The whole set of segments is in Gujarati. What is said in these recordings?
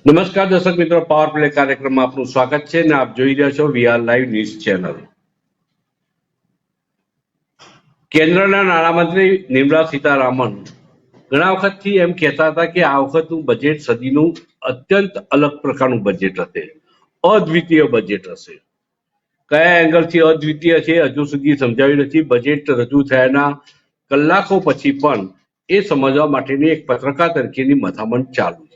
નમસ્કાર દર્શક મિત્રો, પાવર પ્લે કાર્યક્રમમાં આપનું સ્વાગત છે ને આપ જોઈ રહ્યા છો વીઆર લાઈવ ન્યૂઝ ચેનલ. કેન્દ્રના નાણામંત્રી નિર્મલા સીતારામન ઘણા વખતથી એમ કહેતા હતા કે આ વખતનું બજેટ સદીનું અત્યંત અલગ પ્રકારનું બજેટ હશે, અદ્વિતીય બજેટ હશે. કયા એંગલથી અદ્વિતીય છે હજુ સુધી સમજાવ્યું નથી. બજેટ રજૂ થયાના કલાકો પછી પણ એ સમજવા માટેની એક પત્રકાર તરીકેની મથામણ ચાલુ છે.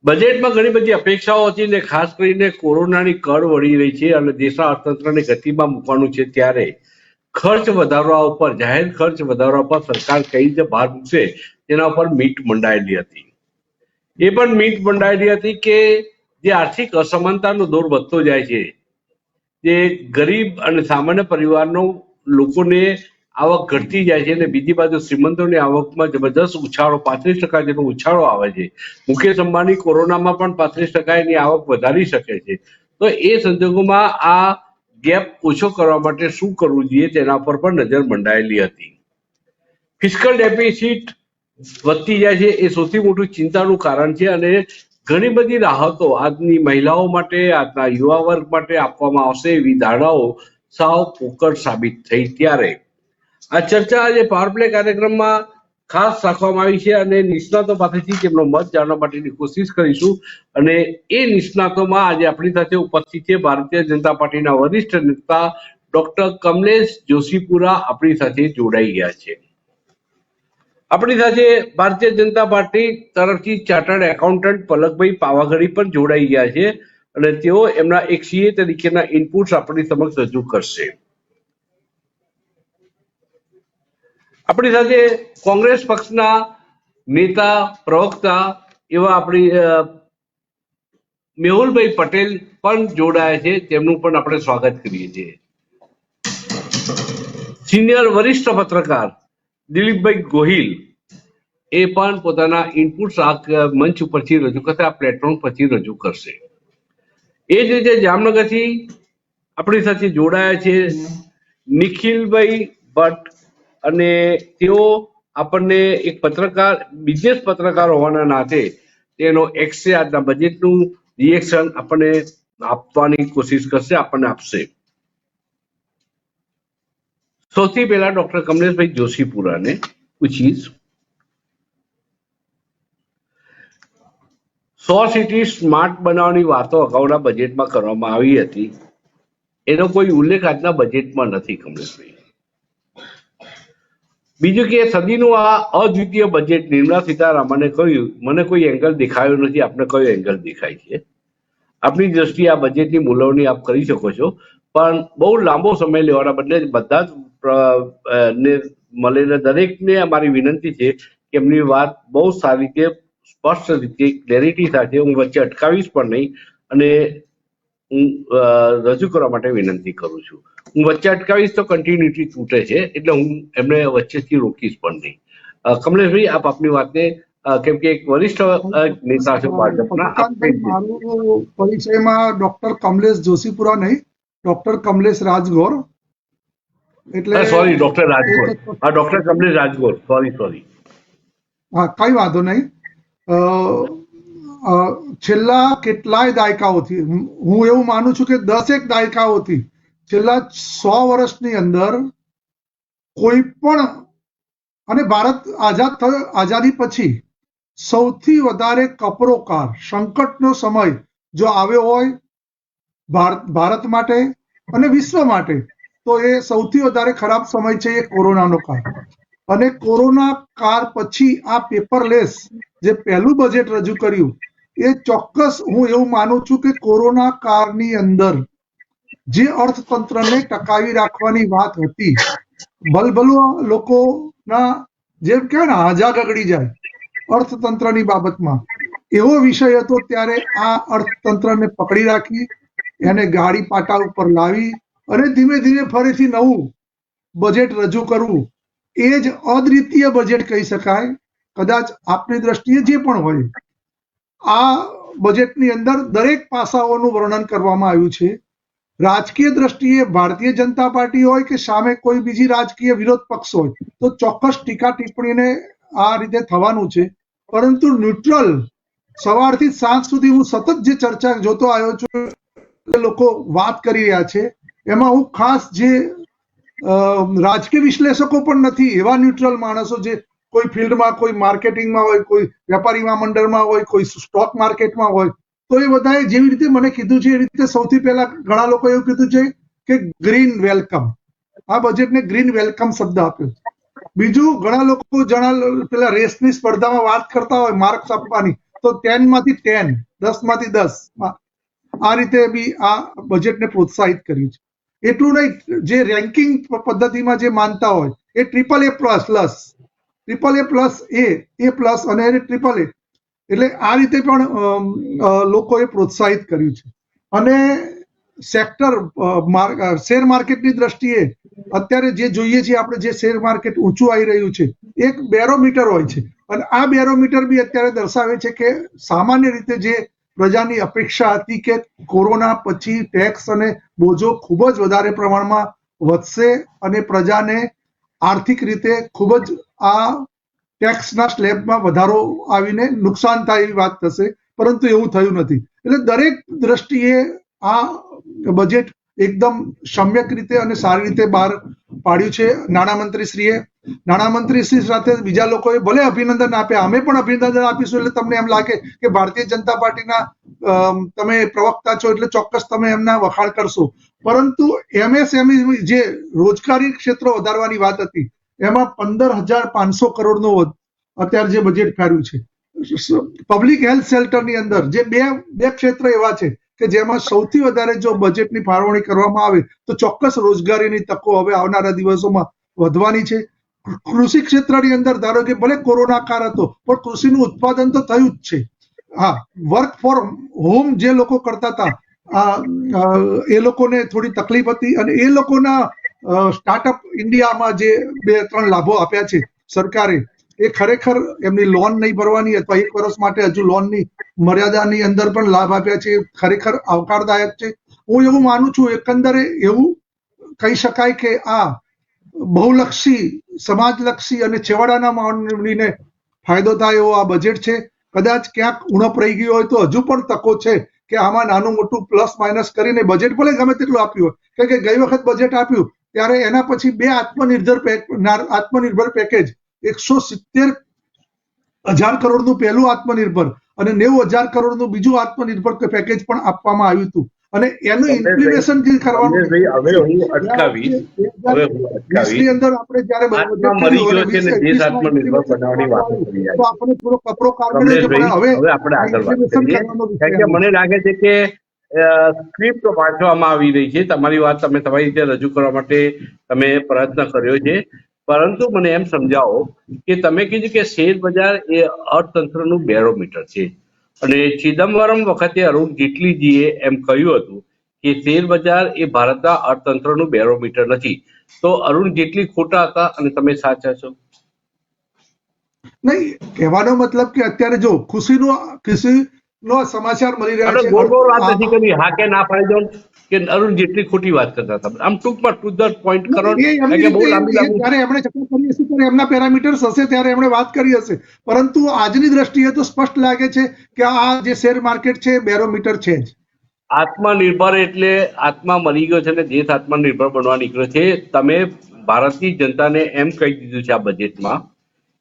બજેટમાં ઘણી બધી અપેક્ષાઓ હતી ને ખાસ કરીને કોરોનાની કળ વળી રહી છે અને દેશના અર્થતંત્રને ગતિમાં મૂકવાનું છે, ત્યારે ખર્ચ વધારવા ઉપર, જાહેર ખર્ચ વધારવા ઉપર સરકાર કઈ રીતે ભાર મૂકશે તેના ઉપર મીટ મંડાયેલી હતી. એ પણ મીટ મંડાયેલી હતી કે જે આર્થિક અસમાનતાનો દોર વધતો જાય છે, જે ગરીબ અને સામાન્ય પરિવારનો લોકોને આવક ઘટતી જાય છે અને બીજી બાજુ શ્રીમંતોની આવકમાં જબરદસ્ત ઉછાળો, 35% જેટલો ઉછાળો આવે છે. મુકેશ અંબાણી કોરોનામાં પણ 35% એની આવક વધારી શકે છે. તો એ સંજોગોમાં આ ગેપ ઓછો કરવા માટે શું કરવું જોઈએ તેના પર પણ નજર મંડાયેલી હતી. ફિસ્કલ ડેફિસિટ વધતી જાય છે એ સૌથી મોટું ચિંતાનું કારણ છે અને ઘણી બધી રાહતો આજની મહિલાઓ માટે, આજના યુવા વર્ગ માટે આપવામાં આવશે એવી ધારણાઓ સાવ પોકળ સાબિત થઈ. ત્યારે આ ચર્ચા આજે પાવર પ્લે કાર્યક્રમમાં ખાસ રાખવામાં આવી છે અને નિષ્ણાતો પાસેથી તેમનો મત જાણવા માટેની કોશિશ કરીશું. અને એ નિષ્ણાતોમાં આજે આપણી સાથે ઉપસ્થિત છે ભારતીય જનતા પાર્ટીના વરિષ્ઠ નેતા ડોક્ટર કમલેશ જોશીપુરા આપણી સાથે જોડાઈ ગયા છે. આપણી સાથે ભારતીય જનતા પાર્ટી તરફથી ચાર્ટર્ડ એકાઉન્ટન્ટ પલકભાઈ પાવાગઢી પણ જોડાઈ ગયા છે અને તેઓ એમના એક સીએ તરીકેના ઇનપુટ્સ આપણી સમક્ષ રજૂ કરશે. આપણી સાથે કોંગ્રેસ પક્ષના નેતા, પ્રવક્તા એવા આપણી મેહુલભાઈ પટેલ પણ જોડાયા છે, તેમનું પણ આપણે સ્વાગત કરીએ છીએ. સિનિયર વરિષ્ઠ પત્રકાર દિલીપભાઈ ગોહિલ એ પણ પોતાના ઇનપુટ્સ આ મંચ ઉપરથી રજૂ કરશે, આ પ્લેટફોર્મ પરથી રજૂ કરશે. એ જ રીતે જામનગરથી આપણી સાથે જોડાયા છે નિખિલભાઈ ભટ્ટ અને તેઓ આપણને એક પત્રકાર, બિઝનેસ પત્રકાર હોવાના નાતે તેનો એક્સે આજના બજેટનું રિએક્શન આપણને આપવાની કોશિશ કરશે, આપણને આપશે. સૌથી પહેલા ડોક્ટર કમલેશભાઈ જોશીપુરાને પૂછીશ, 100 સિટી સ્માર્ટ બનાવવાની વાતો અગાઉના બજેટમાં કરવામાં આવી હતી, એનો કોઈ ઉલ્લેખ આજના બજેટમાં નથી. કમલેશભાઈ, બીજું કે સદીનું આ અદ્વિતીય બજેટ નિર્મલા સીતારામને કહ્યું, મને કોઈ એંગલ દેખાયો નથી, આપને કયો એંગલ દેખાય છે? આપની દ્રષ્ટિએ આ બજેટની મૂલવણી આપ કરી શકો છો, પણ બહુ લાંબો સમય લેવાના બદલે બધા જ મળેલા દરેકને અમારી વિનંતી છે કે એમની વાત બહુ સારી રીતે, સ્પષ્ટ રીતે, ક્લેરિટી સાથે, હું વચ્ચે અટકાવીશ પણ નહીં અને હું રજૂ કરવા માટે વિનંતી કરું છું. હું વચ્ચે અટકાવીશ તો કન્ટિન્યુટી તૂટે છે, એટલે હું એમને વચ્ચેથી રોકીશ પણ નહીં. કમલેશભાઈ, આપ આપની વાતને, કેમ કે એક વરિષ્ઠ નેતા છે ભાજપના. મારું પરિચયમાં ડોક્ટર કમલેશ જોશીપુરા નહીં, ડોક્ટર કમલેશ રાજગોર. એટલે સોરી, ડોક્ટર રાજગોર. હા, ડોક્ટર કમલેશ રાજગોર. સોરી. હા, કઈ વાંધો નહીં. છેલ્લા કેટલાય દાયકાઓથી, હું એવું માનું છું કે 10 દાયકાઓથી, છેલ્લા 100 વર્ષની અંદર કોઈ પણ, અને ભારત આઝાદ થયો, આઝાદી પછી સૌથી વધારે કપરોકાર સંકટનો સમય જો આવ્યો હોય ભારત માટે અને વિશ્વ માટે, તો એ સૌથી વધારે ખરાબ સમય છે એ કોરોનાનો કાળ. અને કોરોના કાળ પછી આ પેપરલેસ જે પહેલું બજેટ રજૂ કર્યું, એ ચોક્કસ હું એવું માનું છું કે કોરોના કાળની અંદર જે અર્થતંત્રને ટકાવી રાખવાની વાત હતી, ભલભલું લોકોના જેમ કહેવાય ને હાજા ગગડી જાય અર્થતંત્રની બાબતમાં, એવો વિષય હતો. ત્યારે આ અર્થતંત્રને પકડી રાખી, એને ગાડી પાટા ઉપર લાવી અને ધીમે ધીમે ફરીથી નવું બજેટ રજૂ કરવું, એ જ અદ્વિતીય બજેટ કહી શકાય. કદાચ આપની દ્રષ્ટિએ જે પણ હોય, આ બજેટની અંદર દરેક પાસાઓનું વર્ણન કરવામાં આવ્યું છે. રાજકીય દ્રષ્ટિએ ભારતીય જનતા પાર્ટી હોય કે સામે કોઈ બીજી રાજકીય વિરોધ પક્ષ હોય, તો ચોક્કસ ટીકા ટિપ્પણીને આ રીતે થવાનું છે. પરંતુ ન્યુટ્રલ સવારથી સાંજ સુધી હું સતત જે ચર્ચા જોતો આવ્યો છું, લોકો વાત કરી રહ્યા છે, એમાં હું ખાસ જે રાજકીય વિશ્લેષકો પણ નથી, એવા ન્યુટ્રલ માણસો જે કોઈ ફિલ્ડમાં, કોઈ માર્કેટિંગમાં હોય, કોઈ વેપારી મંડળમાં હોય, કોઈ સ્ટોક માર્કેટમાં હોય, તો એ બધાએ જેવી રીતે મને કીધું છે એ રીતે સૌથી પહેલા ઘણા લોકો એવું કીધું છે કે ગ્રીન વેલકમ, આ બજેટને ગ્રીન વેલકમ શબ્દ આપ્યો. બીજું, ઘણા લોકો પેલા રેસની સ્પર્ધામાં વાત કરતા હોય માર્ક્સ આપવાની, તો 10 માંથી 10, 10 માંથી 10, આ રીતે બી આ બજેટને પ્રોત્સાહિત કર્યું છે. એટલું નહીં, જે રેન્કિંગ પદ્ધતિમાં જે માનતા હોય એ AAA+, અને AAA, એટલે આ રીતે પણ લોકોએ પ્રોત્સાહિત કર્યું છે. અને સેક્ટર શેર માર્કેટની દ્રષ્ટિએ અત્યારે જે જોઈએ છીએ આપણે, જે શેર માર્કેટ ઊંચું આવી રહ્યું છે, એક બેરોમીટર હોય છે, અને આ બેરોમીટર બી અત્યારે દર્શાવે છે કે સામાન્ય રીતે જે પ્રજાની અપેક્ષા હતી કે કોરોના પછી ટેક્સ અને બોજો ખૂબ જ વધારે પ્રમાણમાં વધશે અને પ્રજાને આર્થિક રીતે ખૂબ જ આ ટેક્સના સ્લેબમાં વધારો આવીને નુકસાન થાય એવી વાત થશે, પરંતુ એવું થયું નથી. એટલે દરેક દ્રષ્ટિએ આ બજેટ એકદમ સમ્યક રીતે અને સારી રીતે બહાર પાડ્યું છે નાણામંત્રીશ્રી સાથે બીજા લોકોએ ભલે અભિનંદન આપ્યા, અમે પણ અભિનંદન આપીશું. એટલે તમને એમ લાગે કે ભારતીય જનતા પાર્ટીના તમે પ્રવક્તા છો એટલે ચોક્કસ તમે એમના વખાણ કરશો, પરંતુ MSME જે રોજગારી ક્ષેત્ર વધારવાની વાત હતી, એમાં 15,500 કરોડનું અત્યારે જે બજેટ કાઢ્યું છે. પબ્લિક હેલ્થ શેલ્ટરની અંદર જે બે ક્ષેત્ર એવા છે કે જેમાં સૌથી વધારે જો બજેટની ફાળવણી કરવામાં આવે તો ચોક્કસ રોજગારીની તકો હવે આવનારા દિવસોમાં વધવાની છે. કૃષિ ક્ષેત્રની અંદર ધારો કે ભલે કોરોના કાળ હતો, પણ કૃષિનું ઉત્પાદન તો થયું જ છે. હા, વર્ક ફોર હોમ જે લોકો કરતા હતા એ લોકોને થોડી તકલીફ હતી, અને એ લોકોના સ્ટાર્ટઅપ ઇન્ડિયામાં જે 2-3 લાભો આપ્યા છે સરકારે, એ ખરેખર એમની લોન નહીં ભરવાની અથવા 1 વર્ષ માટે હજુ લોનની મર્યાદાની અંદર પણ લાભ આપ્યા છે, ખરેખર આવકારદાયક છે. હું એવું માનું છું, એકંદરે એવું કહી શકાય કે આ બહુલક્ષી, સમાજલક્ષી અને છેવાડાના માનવીને ફાયદો થાય એવો આ બજેટ છે. કદાચ ક્યાંક ઉણપ રહી ગઈ હોય તો હજુ પણ તકો છે કે આમાં નાનું મોટું પ્લસ માઇનસ કરીને બજેટ ભલે ગમે તેટલું આપ્યું હોય, કારણ કે ગઈ વખત બજેટ આપ્યું ત્યારે એના પછી 2 આત્મનિર્ભર પેકેજ, 170,000 કરોડનું પહેલું આત્મનિર્ભર અને 90,000 કરોડનું બીજું આત્મનિર્ભર પેકેજ પણ આપવામાં આવ્યું હતું, અને એનું ઇમ્પ્લિમેશન કરવાનું અંદર આપણે જયારે આપણે થોડો કપડો કાઢ્યો, પણ હવે મને લાગે છે કે સ્ક્રિપ્ટ વાંચવામાં આવી રહી છે. તમારી વાત તમે તમારી રીતે રજૂ કરવા માટે તમે પ્રયત્ન કર્યો છે, પરંતુ મને એમ સમજાવો કે તમે કીધું કે શેર બજાર એ અર્થતંત્રનું બેરોમીટર છે, અને ચિદમ્બરમ વખતે અરુણ જેટલીજીએ એમ કહ્યું હતું કે શેર બજાર એ ભારતના અર્થતંત્રનું બેરોમીટર નથી. તો અરુણ જેટલી ખોટા હતા અને તમે સાચા છો? નહીં, કહેવાનો મતલબ કે અત્યારે જો ખુશીનો સમાચાર મળી રહ્યા છે, વાત નથી કરી, હા કે ના પાડી દો કે અરુણ જેટલી ખોટી વાત કરતા હતા. આમ ટૂંકમાં ટુ ધ પોઈન્ટ કરો. જ્યારે એમણે ચર્ચા કરી હશે ત્યારે એમના પેરામીટર્સ હશે ત્યારે એમણે વાત કરી હશે, પરંતુ આજની દ્રષ્ટિએ તો સ્પષ્ટ લાગે છે કે આ જે શેર માર્કેટ છે બેરોમીટર છે જ. આત્મનિર્ભર એટલે આત્મા મરી ગયો છે અને દેશ આત્મનિર્ભર બનવા નીકળ્યો છે. તમે ભારતની જનતાને એમ કહી દીધું છે આ બજેટમાં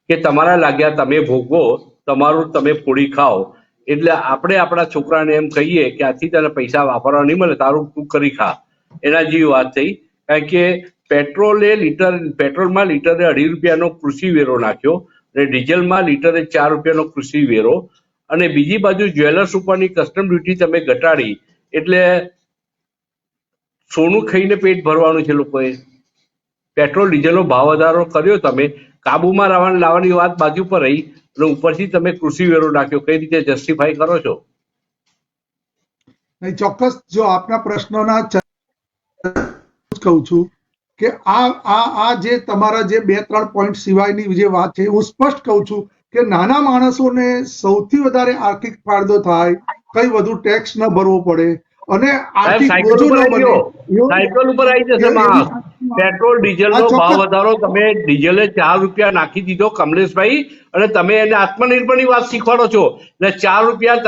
કે તમારા લાગ્યા તમે ભોગવો, તમારું તમે ફોડી ખાઓ. એટલે આપણે આપણા છોકરાને એમ કહીએ કે આથી તને પૈસા વાપરવા નહીં મળે, તારું તું કરી ખા, એના જેવી વાત થઈ. કારણ કે પેટ્રોલમાં લીટરે 2.5 રૂપિયાનો કૃષિ વેરો નાખ્યો અને ડીઝલમાં લીટરે 4 રૂપિયાનો કૃષિ વેરો, અને બીજી બાજુ જ્વેલર્સ ઉપરની કસ્ટમ ડ્યુટી તમે ઘટાડી, એટલે સોનું ખાઈને પેટ ભરવાનું છે લોકોએ. પેટ્રોલ ડીઝલનો ભાવ વધારો કર્યો તમે, કાબુમાં લાવવાની વાત બાજુ પર રહી, અને ઉપરથી તમે કૃષિ વેરો નાખ્યો. કઈ રીતે જસ્ટિફાઈ કરો છો? ચોક્કસ, જો આપના પ્રશ્નોના કહું છું કે આ જે તમારા જે 2-3 પોઈન્ટ સિવાયની જે વાત છે, હું સ્પષ્ટ કહું છું કે નાના માણસોને સૌથી વધારે આર્થિક ફાયદો થાય, કઈ વધુ ટેક્સ ન ભરવો પડે અને આર્થિક બોજો ન બને, સાયકલ ઉપર આવી જશે. પેટ્રોલ ડીઝલનો આ ભાવ ચોક્કસ વધારો, તમે ડીઝલે 4 રૂપિયા નાખી દીધો કમલેશભાઈ, અને તમે એને આત્મનિર્ભરની વાત શીખવાડો છો. એટલે 4 રૂપિયા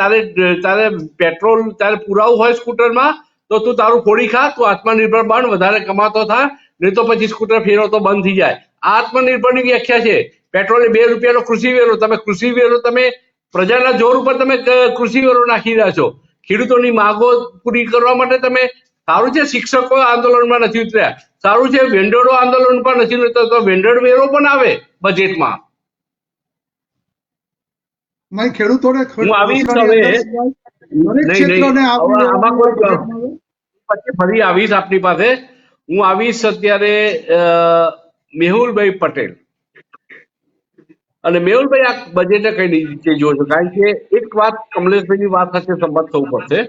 તારે પેટ્રોલ તારે પુરાવું હોય સ્કૂટરમાં તો તું તારું ફોડી ખા, તું આત્મનિર્ભર બન, વધારે કમાતો થા, નહીં તો પછી સ્કૂટર ફેરવતો બંધ થઈ જાય. આ આત્મનિર્ભરની વ્યાખ્યા છે. પેટ્રોલે 2 રૂપિયાનો કૃષિ વેરો, કૃષિ વેરો તમે પ્રજાના જોર ઉપર તમે કૃષિ વેરો નાખી રહ્યા છો. ખેડૂતોની માંગો પૂરી કરવા માટે તમે, સારું છે શિક્ષકો આંદોલનમાં નથી ઉતર્યા, સારું છે વેન્ડરો આંદોલન પર નથી ઉતર્યા, તો વેન્ડર વેરો પણ આવે બજેટમાં. નહીં, ખેડૂતોને હું આવીશ રોજગારી હવે. અંદર દરેક નહીં ક્ષેત્રોને આવરી હવે આમાં કોઈ લેવામાં આવે. પછી ફરી આવીશ આપની પાસે. હું આવીશ અત્યારે મેહુલભાઈ પટેલ. અને મેહુલભાઈ, આ બજેટને કઈ રીતે જોવો છો? કારણ કે એક વાત કમલેશભાઈની વાત સાથે સંમત થવું પડશે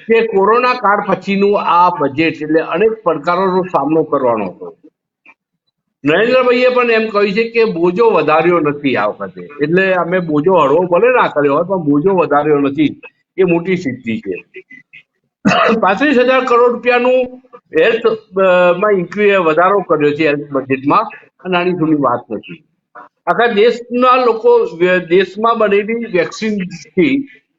કે કોરોના કાળ પછીનું આ બજેટ એટલે અનેક પડકારોનો સામનો કરવાનો હતો. નરેન્દ્રભાઈએ પણ એમ કહ્યું છે કે બોજો વધાર્યો નથી આ વખતે, એટલે અમે બોજો હળવો ભલે ના કર્યો હોય પણ બોજો વધાર્યો નથી, એ મોટી સિદ્ધિ છે. 35,000 કરોડ રૂપિયાનું હેલ્થ માં વધારો કર્યો છે હેલ્થ બજેટમાં, નાની જૂની વાત નથી. આખા દેશના લોકો દેશમાં બનેલી વેક્સિનથી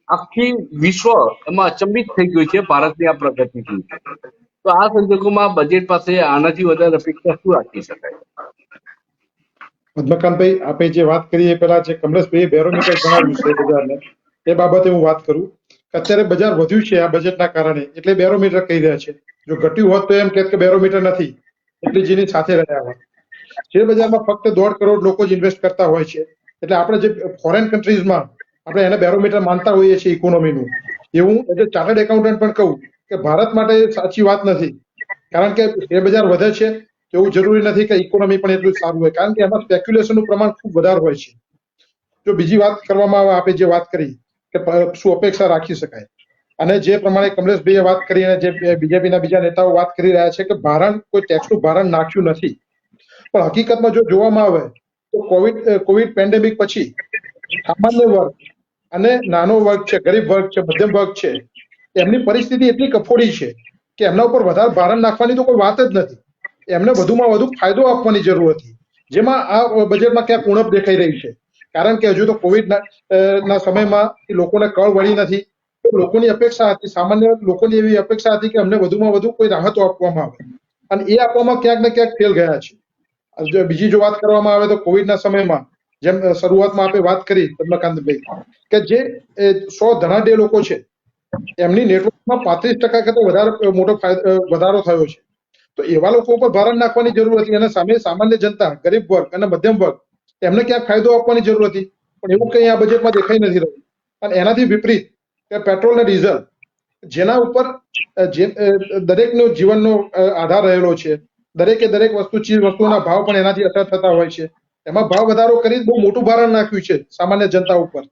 આખી વિશ્વ એમાં અચંબિત થઈ ગયું છે ભારતની આ પ્રગતિથી. તો આ સંજોગોમાં બજેટ પાસે આનાથી વધારે અપેક્ષા શું રાખી શકાય? પદ્મકાંતભાઈ, આપે જે વાત કરી એ પહેલા જે કમલેશભાઈએ બેરોમીટર જણાવ્યું છે બજારને, એ બાબતે હું વાત કરું કે અત્યારે બજાર વધ્યું છે આ બજેટના કારણે, એટલે બેરોમીટર કહી રહ્યા છે. જો ઘટ્યું હોત તો એમ કે બેરોમીટર નથી, એટલે જેની સાથે રહ્યા હોય. શેર બજારમાં ફક્ત 1.5 કરોડ લોકો જ ઇન્વેસ્ટ કરતા હોય છે, એટલે આપણે જે ફોરેન કન્ટ્રીઝમાં આપણે એને બેરોમીટર માનતા હોઈએ છીએ ઇકોનોમીનું, એવું એઝ અ ચાર્ટર્ડ એકાઉન્ટન્ટ પણ કહું કે ભારત માટે સાચી વાત નથી. કારણ કે શેર બજાર વધે છે તો એવું જરૂરી નથી કે ઇકોનોમી પણ એટલું સારું હોય, કારણ કે એમાં સ્પેક્યુલેશનનું પ્રમાણ ખૂબ વધારે હોય છે. જો બીજી વાત કરવામાં આવે, આપણે જે વાત કરી કે શું અપેક્ષા રાખી શકાય, અને જે પ્રમાણે કમલેશભાઈએ વાત કરી અને જે બીજેપીના બીજા નેતાઓ વાત કરી રહ્યા છે કે ભારણ, કોઈ ટેક્સનું ભારણ નાખ્યું નથી, પણ હકીકતમાં જો જોવામાં આવે તો કોવિડ પેન્ડેમિક પછી સામાન્ય વર્ગ અને નાનો વર્ગ છે, ગરીબ વર્ગ છે, મધ્યમ વર્ગ છે, એમની પરિસ્થિતિ એટલી કફોડી છે કે એમના ઉપર વધારે ભારણ નાખવાની તો કોઈ વાત જ નથી. એમને વધુમાં વધુ ફાયદો આપવાની જરૂર હતી, જેમાં આ બજેટમાં ક્યાંક ઉણપ દેખાઈ રહી છે. કારણ કે હજુ તો કોવિડ ના સમયમાં લોકોને કળ વળી નથી. લોકોની અપેક્ષા હતી, સામાન્ય લોકોની એવી અપેક્ષા હતી કે અમને વધુમાં વધુ કોઈ રાહતો આપવામાં આવે, અને એ આપવામાં ક્યાંક ને ક્યાંક ફેલ ગયા છે. બીજી જો વાત કરવામાં આવે તો કોવિડના સમયમાં, જેમ શરૂઆતમાં આપણે વાત કરી પદ્મકાંતભાઈ, કે જે 100 ધનાઢ્ય લોકો છે એમની નેટવર્કમાં 35% કરતા વધારે મોટો વધારો થયો છે. તો એવા લોકો ઉપર ભારણ નાખવાની જરૂર હતી, અને સામે સામાન્ય જનતા, ગરીબ વર્ગ અને મધ્યમ વર્ગ, એમને ક્યાંક ફાયદો આપવાની જરૂર હતી, પણ એવું કંઈ આ બજેટમાં દેખાઈ નથી રહ્યું. અને એનાથી વિપરીત કે પેટ્રોલ અને ડીઝલ, જેના ઉપર દરેકનો જીવનનો આધાર રહેલો છે, દરેકે દરેક ચીજ વસ્તુના ભાવ પણ એનાથી અસર થતા હોય છે, એમાં ભાવ વધારો કરી બહુ મોટું ભારણ નાખ્યું છે સામાન્ય જનતા ઉપર,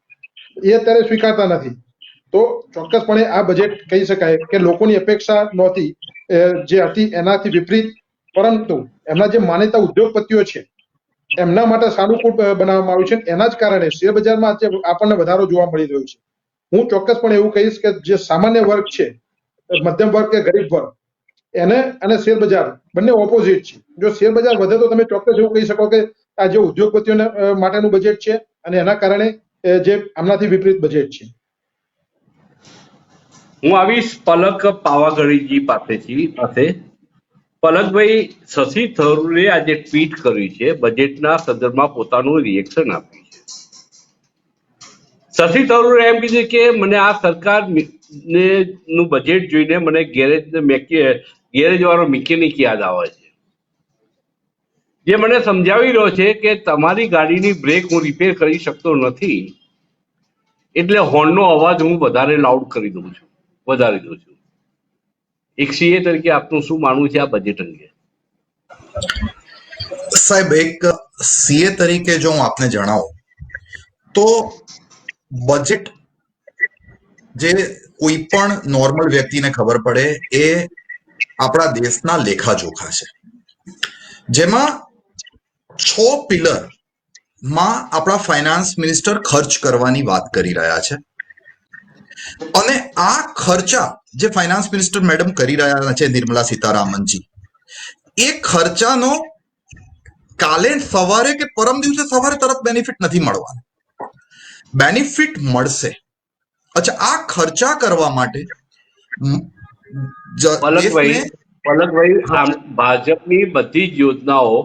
એ અત્યારે સ્વીકારતા નથી. તો ચોક્કસપણે આ બજેટ કહી શકાય કે લોકોની અપેક્ષા નહોતી જે હતી એનાથી વિપરીત, પરંતુ એમના જે માનીતા ઉદ્યોગપતિઓ છે એમના માટે સાનુકૂળ બનાવવામાં આવ્યું છે. એના જ કારણે શેર બજારમાં આપણને વધારો જોવા મળી રહ્યો છે. હું ચોક્કસપણે એવું કહીશ કે જે સામાન્ય વર્ગ છે, મધ્યમ વર્ગ કે ગરીબ વર્ગ, એને અને શેર બજાર બંને ઓપોઝિટ છે. જો શેર બજાર વધે તો તમે ચોક્કસ એવું કહી શકો કે આ જે ઉદ્યોગપતિઓ માટેનું બજેટ છે, અને એના કારણે જે આમનાથી વિપરીત બજેટ છે. હું આવીશ પલક પાવાગઢજી પાસે. પલકભાઈ, શશી થરૂરે આજે ટ્વીટ કર્યું છે, બજેટના સંદર્ભમાં પોતાનું રિએક્શન આપ્યું છે. શશી થરૂરે એમ કીધું કે મને આ સરકાર નું બજેટ જોઈને મને ગેરેજ વાળો મિકેનિક યાદ આવે છે, જે મને સમજાવી રહ્યો છે કે તમારી ગાડીની બ્રેક હું રિપેર કરી શકતો નથી, એટલે હોર્નનો અવાજ હું વધારી દઉં છું. એક સીએ તરીકે આપનું શું માનવું છે આ બજેટ અંગે? સાહેબ, એક સીએ તરીકે જો હું આપને જણાવું તો બજેટ જે કોઈ પણ નોર્મલ વ્યક્તિને ખબર પડે એ આપણા દેશના લેખાજોખા છે, જેમાં 6 પિલર માં આપણા ફાઇનાન્સ મિનિસ્ટર ખર્ચ કરવાની વાત કરી રહ્યા છે. અને આ ખર્ચા જે ફાઇનાન્સ મિનિસ્ટર મેડમ કરી રહ્યા છે, નિર્મલા સીતારામનજી, એ ખર્ચાનો કાલે સવારે કે પરમ દિવસે સવારે તરત બેનિફિટ નથી મળવાનો. બેનિફિટ મળશે. અચ્છા, આ ખર્ચા કરવા માટે પલકભાઈ દેશને આમ ભાજપની બધી જ યોજનાઓ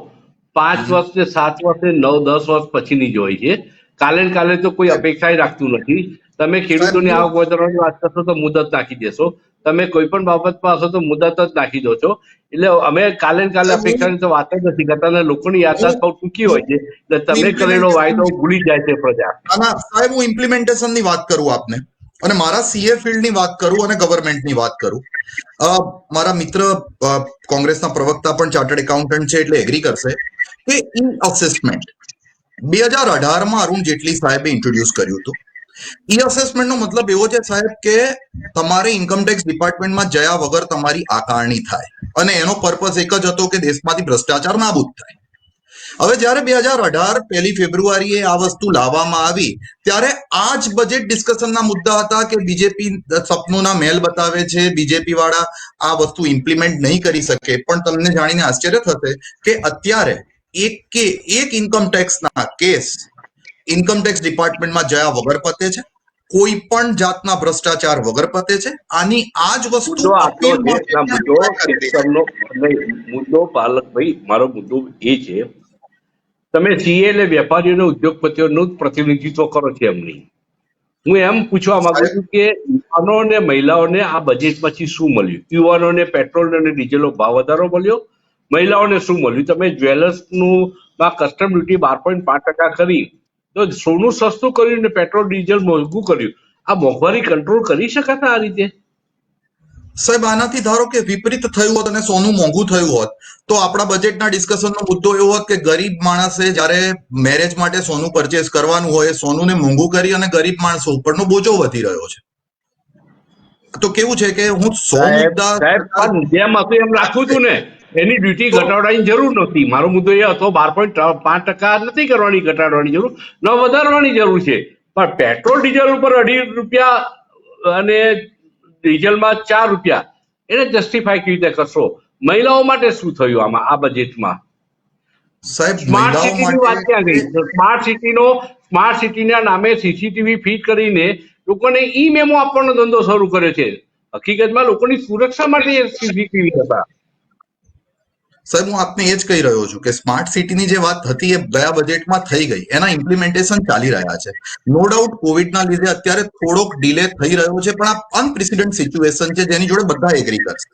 5 વર્ષ ને 7 વર્ષ ને 9-10 વર્ષ પછીની જ હોય છે. કાલે ને કાલે તો કોઈ અપેક્ષા રાખતું નથી. તમે ખેડૂતોની આવક વધારવાની વાત કરશો તો મુદત નાખી દેશો. તમે કોઈ પણ બાબતમાં હશો તો મુદત જ નાખી દો છો. એટલે અમે કાલે ને કાલે અપેક્ષાની તો વાત જ નથી કરતા અને લોકોની યાદદાસ્ત બહુ ટૂંકી હોય છે. એટલે તમે કરેલો વાયદો ભૂલી જાય છે પ્રજા. સાહેબ, હું ઇમ્પ્લિમેન્ટેશનની વાત કરું આપને, અને મારા સીએ ફિલ્ડની વાત કરું અને ગવર્મેન્ટની વાત કરું. મારા મિત્ર કોંગ્રેસના પ્રવક્તા પણ ચાર્ટર્ડ એકાઉન્ટન્ટ છે, એટલે એગ્રી કરશે કે ઈ અસેસમેન્ટ 2018માં અરુણ જેટલી સાહેબે ઇન્ટ્રોડ્યુસ કર્યું હતું. ઈ અસેસમેન્ટનો મતલબ એવો છે સાહેબ કે તમારે ઇન્કમટેક્સ ડિપાર્ટમેન્ટમાં જયા વગર તમારી આકારણી થાય, અને એનો પર્પઝ એક જ હતો કે દેશમાંથી ભ્રષ્ટાચાર નાબૂદ થાય. હવે જ્યારે 2018 1 ફેબ્રુઆરીએ આ વસ્તુ લાવવામાં આવી, ત્યારે આ જ બજેટ ડિસ્કશનના મુદ્દા હતા કે બીજેપી સપનોના મહેલ બતાવે છે, બીજેપી વાળા આ વસ્તુ ઇમ્પ્લિમેન્ટ નહીં કરી શકે. પણ તમને જાણીને આશ્ચર્ય થશે કે અત્યારે એક ઇન્કમટેક્સના કેસ ઇન્કમટેક્સ ડિપાર્ટમેન્ટમાં જયા વગર પતે છે, કોઈ પણ જાતના ભ્રષ્ટાચાર વગર પતે છે. આની આ જ વસ્તુ મુદ્દો આટલો છે. મુદ્દો પાલકભાઈ, મારો મુદ્દો એ છે, તમે સીએ એટલે વેપારીઓ ઉદ્યોગપતિઓનું જ પ્રતિનિધિત્વ કરો છો એમની. હું એમ પૂછવા માંગુ છું કે યુવાનો અને મહિલાઓને આ બજેટમાંથી શું મળ્યું? યુવાનોને પેટ્રોલ અને ડીઝલનો ભાવ વધારો મળ્યો, મહિલાઓને શું મળ્યું? તમે જ્વેલર્સનું કસ્ટમ ડ્યુટી 12.5% કરી તો સોનું સસ્તું કર્યું ને પેટ્રોલ ડીઝલ મોંઘું કર્યું. આ મોંઘવારી કંટ્રોલ કરી શકાતા આ રીતે? સાહેબ, આનાથી ધારો કે વિપરીત થયું હોત અને સોનું મોંઘું થયું હોત તો આપણા બજેટના ડિસ્કશનનો મુદ્દો એવો હોત કે ગરીબ માણસે જ્યારે મેરેજ માટે સોનું પરચેસ કરવાનું હોય, સોનુંને મોંઘું કરી અને ગરીબ માણસો ઉપરનો બોજો વધી રહ્યો છે. તો કેવું છે કે હું 100 મુદ્દા જેમ હતું એમ રાખવું હતું ને, એની ડ્યુટી ઘટાડવાની જરૂર નથી. મારો મુદ્દો એ હતો 12.5% નથી કરવાની, ઘટાડવાની જરૂર ન વધારવાની જરૂર છે. પણ પેટ્રોલ ડીઝલ ઉપર 2.5 રૂપિયા અને ડીઝલમાં 4 રૂપિયા, એને જસ્ટિફાય કેવી રીતે કરશો? મહિલાઓ માટે શું થયું આમાં આ બજેટમાં? સાહેબ, સ્માર્ટ સિટીની વાત ક્યાં ગઈ? સ્માર્ટ સિટીના નામે સીસીટીવી ફીટ કરીને લોકોને ઈ મેમો આપવાનો ધંધો શરૂ કર્યો છે. હકીકતમાં લોકોની સુરક્ષા માટે સીસીટીવી હતા. સાહેબ, હું આપને એ જ કહી રહ્યો છું કે સ્માર્ટ સિટીની જે વાત હતી એ ગયા બજેટમાં થઈ ગઈ, એના ઇમ્પ્લિમેન્ટેશન ચાલી રહ્યા છે. નો ડાઉટ કોવિડના લીધે અત્યારે થોડોક ડિલે થઈ રહ્યો છે, પણ આ અનપ્રેસિડેન્ટ સિચ્યુએશન છે જેની જોડે બધા એગ્રી કરશે.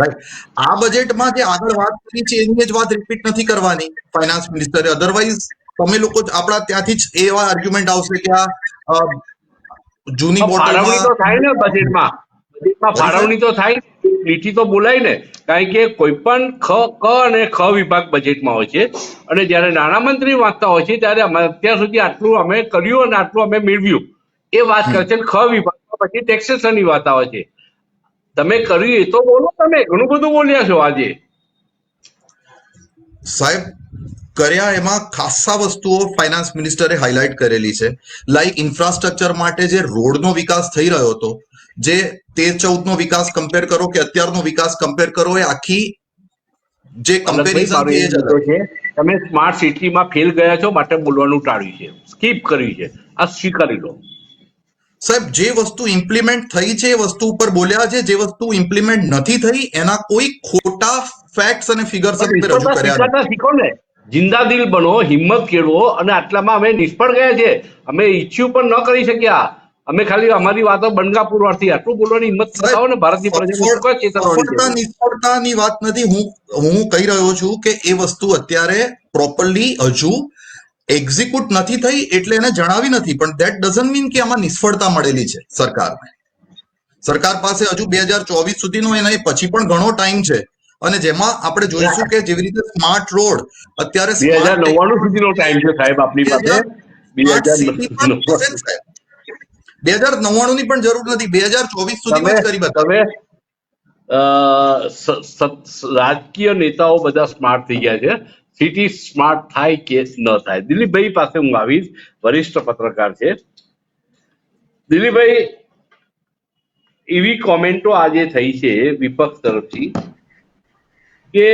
રાઈટ, આ બજેટમાં જે આગળ વાત કરી છે એની જ વાત રિપીટ નથી કરવાની ફાઇનાન્સ મિનિસ્ટરે. અધરવાઇઝ તમે લોકો આપણા ત્યાંથી જ એવા આર્ગ્યુમેન્ટ આવશે કે આ જૂની ફાળવણી તો થાય ને બજેટમાં ફાળવણી તો થાય, લીટી તો બોલાય ને. કારણ કે કોઈ પણ ક અને ખ વિભાગ બજેટમાં હોય છે, અને જયારે નાણામંત્રી વાંચતા હોય છે ત્યારે અત્યાર સુધી આટલું અમે કર્યું અને આટલું અમે મેળવ્યું એ વાત કરે છે. ખ વિભાગમાં પછી ટેક્સેશનની વાત આવે છે. તમે કર્યું એ તો બોલો, તમે ઘણું બધું બોલ્યા છો આજે. સાહેબ, કર્યા એમાં ખાસા વસ્તુઓ ફાઇનાન્સ મિનિસ્ટરે હાઇલાઇટ કરેલી છે. લાઈક ઇન્ફ્રાસ્ટ્રક્ચર માટે જે રોડનો વિકાસ થઈ રહ્યો હતો, જે 13-14નો વિકાસ કમ્પેર કરો કે અત્યારનો વિકાસ કમ્પેર કરો, એ આખી જે કમ્પેરિઝન છે એ જ અલગ છે. તમે સ્માર્ટ સિટીમાં ફેલ ગયા છો માટે બોલવાનું ટાળ્યું છે, સ્કીપ કર્યું છે. આ સ્વીકારી લો. સાહેબ, જે વસ્તુ ઇમ્પ્લિમેન્ટ થઈ છે એ વસ્તુ ઉપર બોલ્યા છે, જે વસ્તુ ઇમ્પ્લિમેન્ટ નથી થઈ એના કોઈ ખોટા ફેક્ટ્સ અને ફિગર્સ રજૂ કર્યા નથી. શીખો ને, જિંદા દિલ બનો, હિંમત કેળવો. અને આટલામાં અમે નિષ્ફળ ગયા છે. અમે ઈચ્છ્યું પણ ન કરી શક્યા. અમે ખાલી અમારી વાતો બનગા પુરવારથી આટલું બોલવાની હિંમત બતાવો ને. ભારતની પ્રજાને નિષ્ફળતાની વાત નથી. હું કહી રહ્યો છું કે એ વસ્તુ અત્યારે પ્રોપરલી હજુ એક્ઝિક્યુટ નથી થઈ, એટલે એને જણાવી નથી. પણ ધેટ ડઝન્ટ મીન કે આમાં નિષ્ફળતા મળેલી છે સરકારને. સરકાર પાસે હજુ 2024 સુધીનો એના પછી પણ ઘણો ટાઈમ છે, અને જેમાં આપણે જોઈશું કે જેવી રીતે સ્માર્ટ રોડ અત્યારે 2099 સુધીનો ટાઈમ છે સાહેબ આપની પાસે. 2099 ની પણ જરૂર નથી, 2024 સુધીમાં જ કરી બતાવે. રાજકીય નેતાઓ બધા સ્માર્ટ થઈ ગયા છે. સિટી સ્માર્ટ થાય કે ન થાય. દિલીપભાઈ પાસે હું આવીશ, વરિષ્ઠ પત્રકાર છે. દિલીપભાઈ, એવી કોમેન્ટો આજે થઈ છે વિપક્ષ તરફથી કે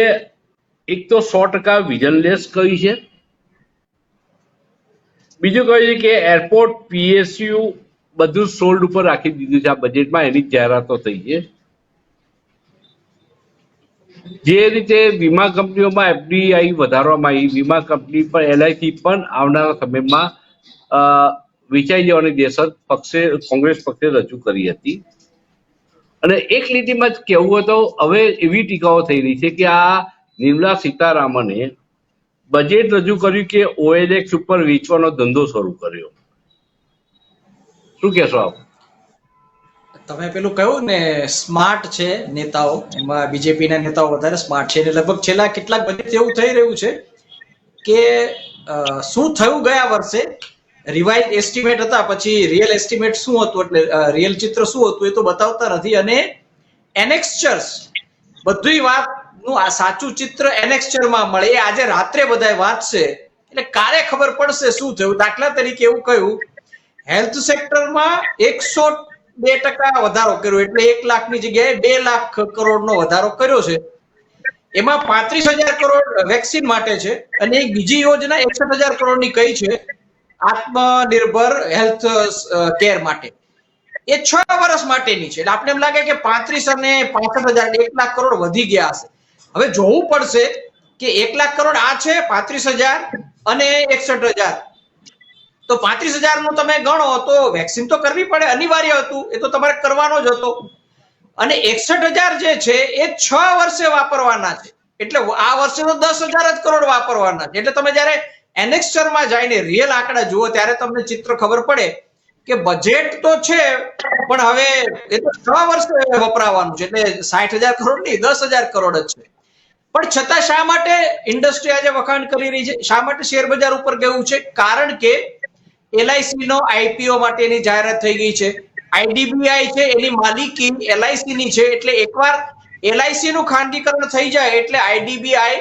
એક તો 100% વિઝનલેસ કહ્યું છે, બીજું કહ્યું છે કે એરપોર્ટ, PSU બધું સોલ્ડ ઉપર રાખી દીધું છે આ બજેટમાં, એની જાહેરાતો થઈ છે. જે રીતે વીમા કંપનીઓમાં FDI વધારવામાં આવી, વીમા કંપની પણ LIC પણ આવનારા સમયમાં વેચાઈ જવાની દેશત પક્ષે કોંગ્રેસ પક્ષે રજૂ કરી હતી. અને એક લીટીમાં જ કહેવું હોય તો હવે એવી ટીકાઓ થઈ રહી છે કે આ નિર્મલા સીતારામને બજેટ રજૂ કર્યું કે OLX ઉપર વેચવાનો ધંધો શરૂ કર્યો. શું કહેશો આપ? તમે પેલું કહ્યું ને સ્માર્ટ છે નેતાઓ, એમાં બીજેપી ના નેતાઓ વધારે સ્માર્ટ છે. લગભગ છેલ્લા કેટલાક બજેટ એવું થઈ રહ્યું છે કે શું થયું ગયા વર્ષે, રિવાઇઝ એસ્ટિમેટ હતા, પછી રિયલ એસ્ટિમેટ શું હતું, એટલે રિયલ ચિત્ર શું હતું એ તો બતાવતા નથી. અને એનેક્સ્ચર્સ બધું વાતનું આ સાચું ચિત્ર એનેક્સ્ચરમાં મળે, એ આજે રાત્રે બધા વાંચશે એટલે કાલે ખબર પડશે શું થયું. દાખલા તરીકે એવું કહ્યું, હેલ્થ સેક્ટરમાં 102% વધારો કર્યો, એટલે 1 લાખની જગ્યાએ 2 લાખ કરોડનો વધારો કર્યો છે. એમાં 35,000 કરોડ વેક્સિન માટે છે, અને એક બીજી યોજના 61,000 કરોડની કઈ છે આત્મનિર્ભર હેલ્થ કેર માટે, એ 6 વર્ષ માટેની છે. એટલે આપણે એમ લાગે કે 35 અને 65,000 1 લાખ કરોડ વધી ગયા હશે. હવે જોવું પડશે કે 1 લાખ કરોડ આ છે, 35,000 અને 61,000, તો 35,000 નું તમે ગણો તો વેક્સિન તો કરવી પડે, અનિવાર્ય હતું, એ તો તમારે કરવાનો જ હતો. અને 61,000 જે છે એ 6 વર્ષે વાપરવાના છે, એટલે આ વર્ષે તો 10,000 જ કરોડ વાપરવાના છે. એટલે તમે જયારે એનેક્સ્ચરમાં જઈને રિયલ આંકડા જુઓ ત્યારે તમને ચિત્ર ખબર પડે કે બજેટ તો છે પણ હવે એ તો 6 વર્ષે વપરાવાનું છે, એટલે 60,000 કરોડ નહીં 10,000 કરોડ જ છે. પણ છતાં શા માટે ઇન્ડસ્ટ્રી આજે વખાણ કરી રહી છે, શા માટે શેર બજાર ઉપર ગયું છે? કારણ કે LIC નો IPO માટેની જાહેરાત થઈ ગઈ છે. IDBI છે એની માલિકી LIC ની છે, એટલે એકવાર LIC નું ખાનગીકરણ થઈ જાય એટલે IDBI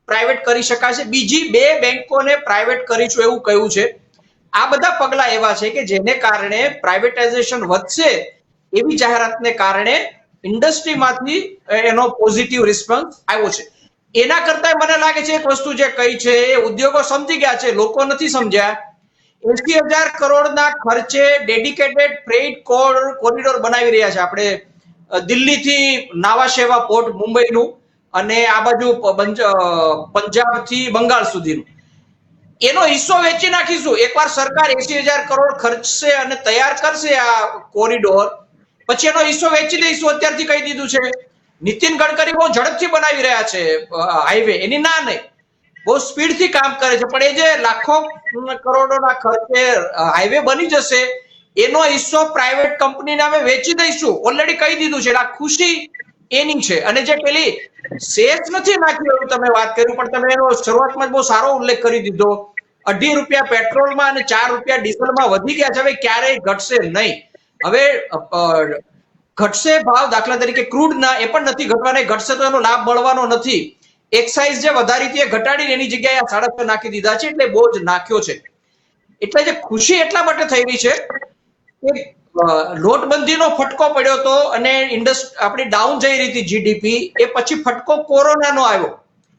પ્રાઇવેટ કરી શકાશે. બીજી 2 બેંકોને પ્રાઇવેટ કરીશું એવું કહ્યું છે. આ બધા પગલા એવા છે કે જેને કારણે પ્રાઇવેટાઇઝેશન વધશે, એવી જાહેરાતને કારણે ઇન્ડસ્ટ્રીમાંથી એનો પોઝિટિવ રિસ્પોન્સ આવ્યો છે. એના કરતા મને લાગે છે એક વસ્તુ જે કહી છે એ ઉદ્યોગો સમજી ગયા છે, લોકો નથી સમજ્યા. 80,000 કરોડના ખર્ચે ડેડિકેટેડ ફ્રેટ કોરિડોર બનાવી રહ્યા છે આપણે, દિલ્હીથી નાવા સેવા પોર્ટ મુંબઈનું અને આ બાજુ પંજાબથી બંગાળ સુધીનું. એનો હિસ્સો વેચી નાખીશું. એકવાર સરકાર 80,000 કરોડ ખર્ચશે અને તૈયાર કરશે આ કોરિડોર, પછી એનો હિસ્સો વેચી દઈશું. અત્યારથી કહી દીધું છે. નીતિન ગડકરી બહુ ઝડપથી બનાવી રહ્યા છે હાઈવે, એની ના નહીં, બહુ સ્પીડથી કામ કરે છે, પણ એ જે લાખો કરોડોના ખર્ચે હાઈવે બની જશે એનો હિસ્સો પ્રાઇવેટ કંપનીને અમે વેચી દઈશું, ઓલરેડી કહી દીધું છે. આ ખુશી એની છે. અને જે પેલી સેસ નથી નાખ્યું એવું તમે વાત કર્યું, પણ તમે એનો શરૂઆતમાં બહુ સારો ઉલ્લેખ કરી દીધો. 2.5 રૂપિયા પેટ્રોલમાં અને 4 રૂપિયા ડીઝલમાં વધી ગયા છે, હવે ક્યારેય ઘટશે નહીં. હવે ઘટશે ભાવ, દાખલા તરીકે ક્રૂડના, એ પણ નથી ઘટવાના, ઘટશે તો એનો લાભ મળવાનો નથી. એક્સાઇઝ જે વધારી હતી એ ઘટાડીને એની જગ્યાએ 6.5 નાખી દીધા છે, એટલે બહુ જ નાખ્યો છે. એટલે જે ખુશી એટલા માટે થઈ રહી છે કે નોટબંધીનો ફટકો પડ્યો હતો અને આપણી ડાઉન જઈ રહી હતી જીડીપી, એ પછી ફટકો કોરોનાનો આવ્યો,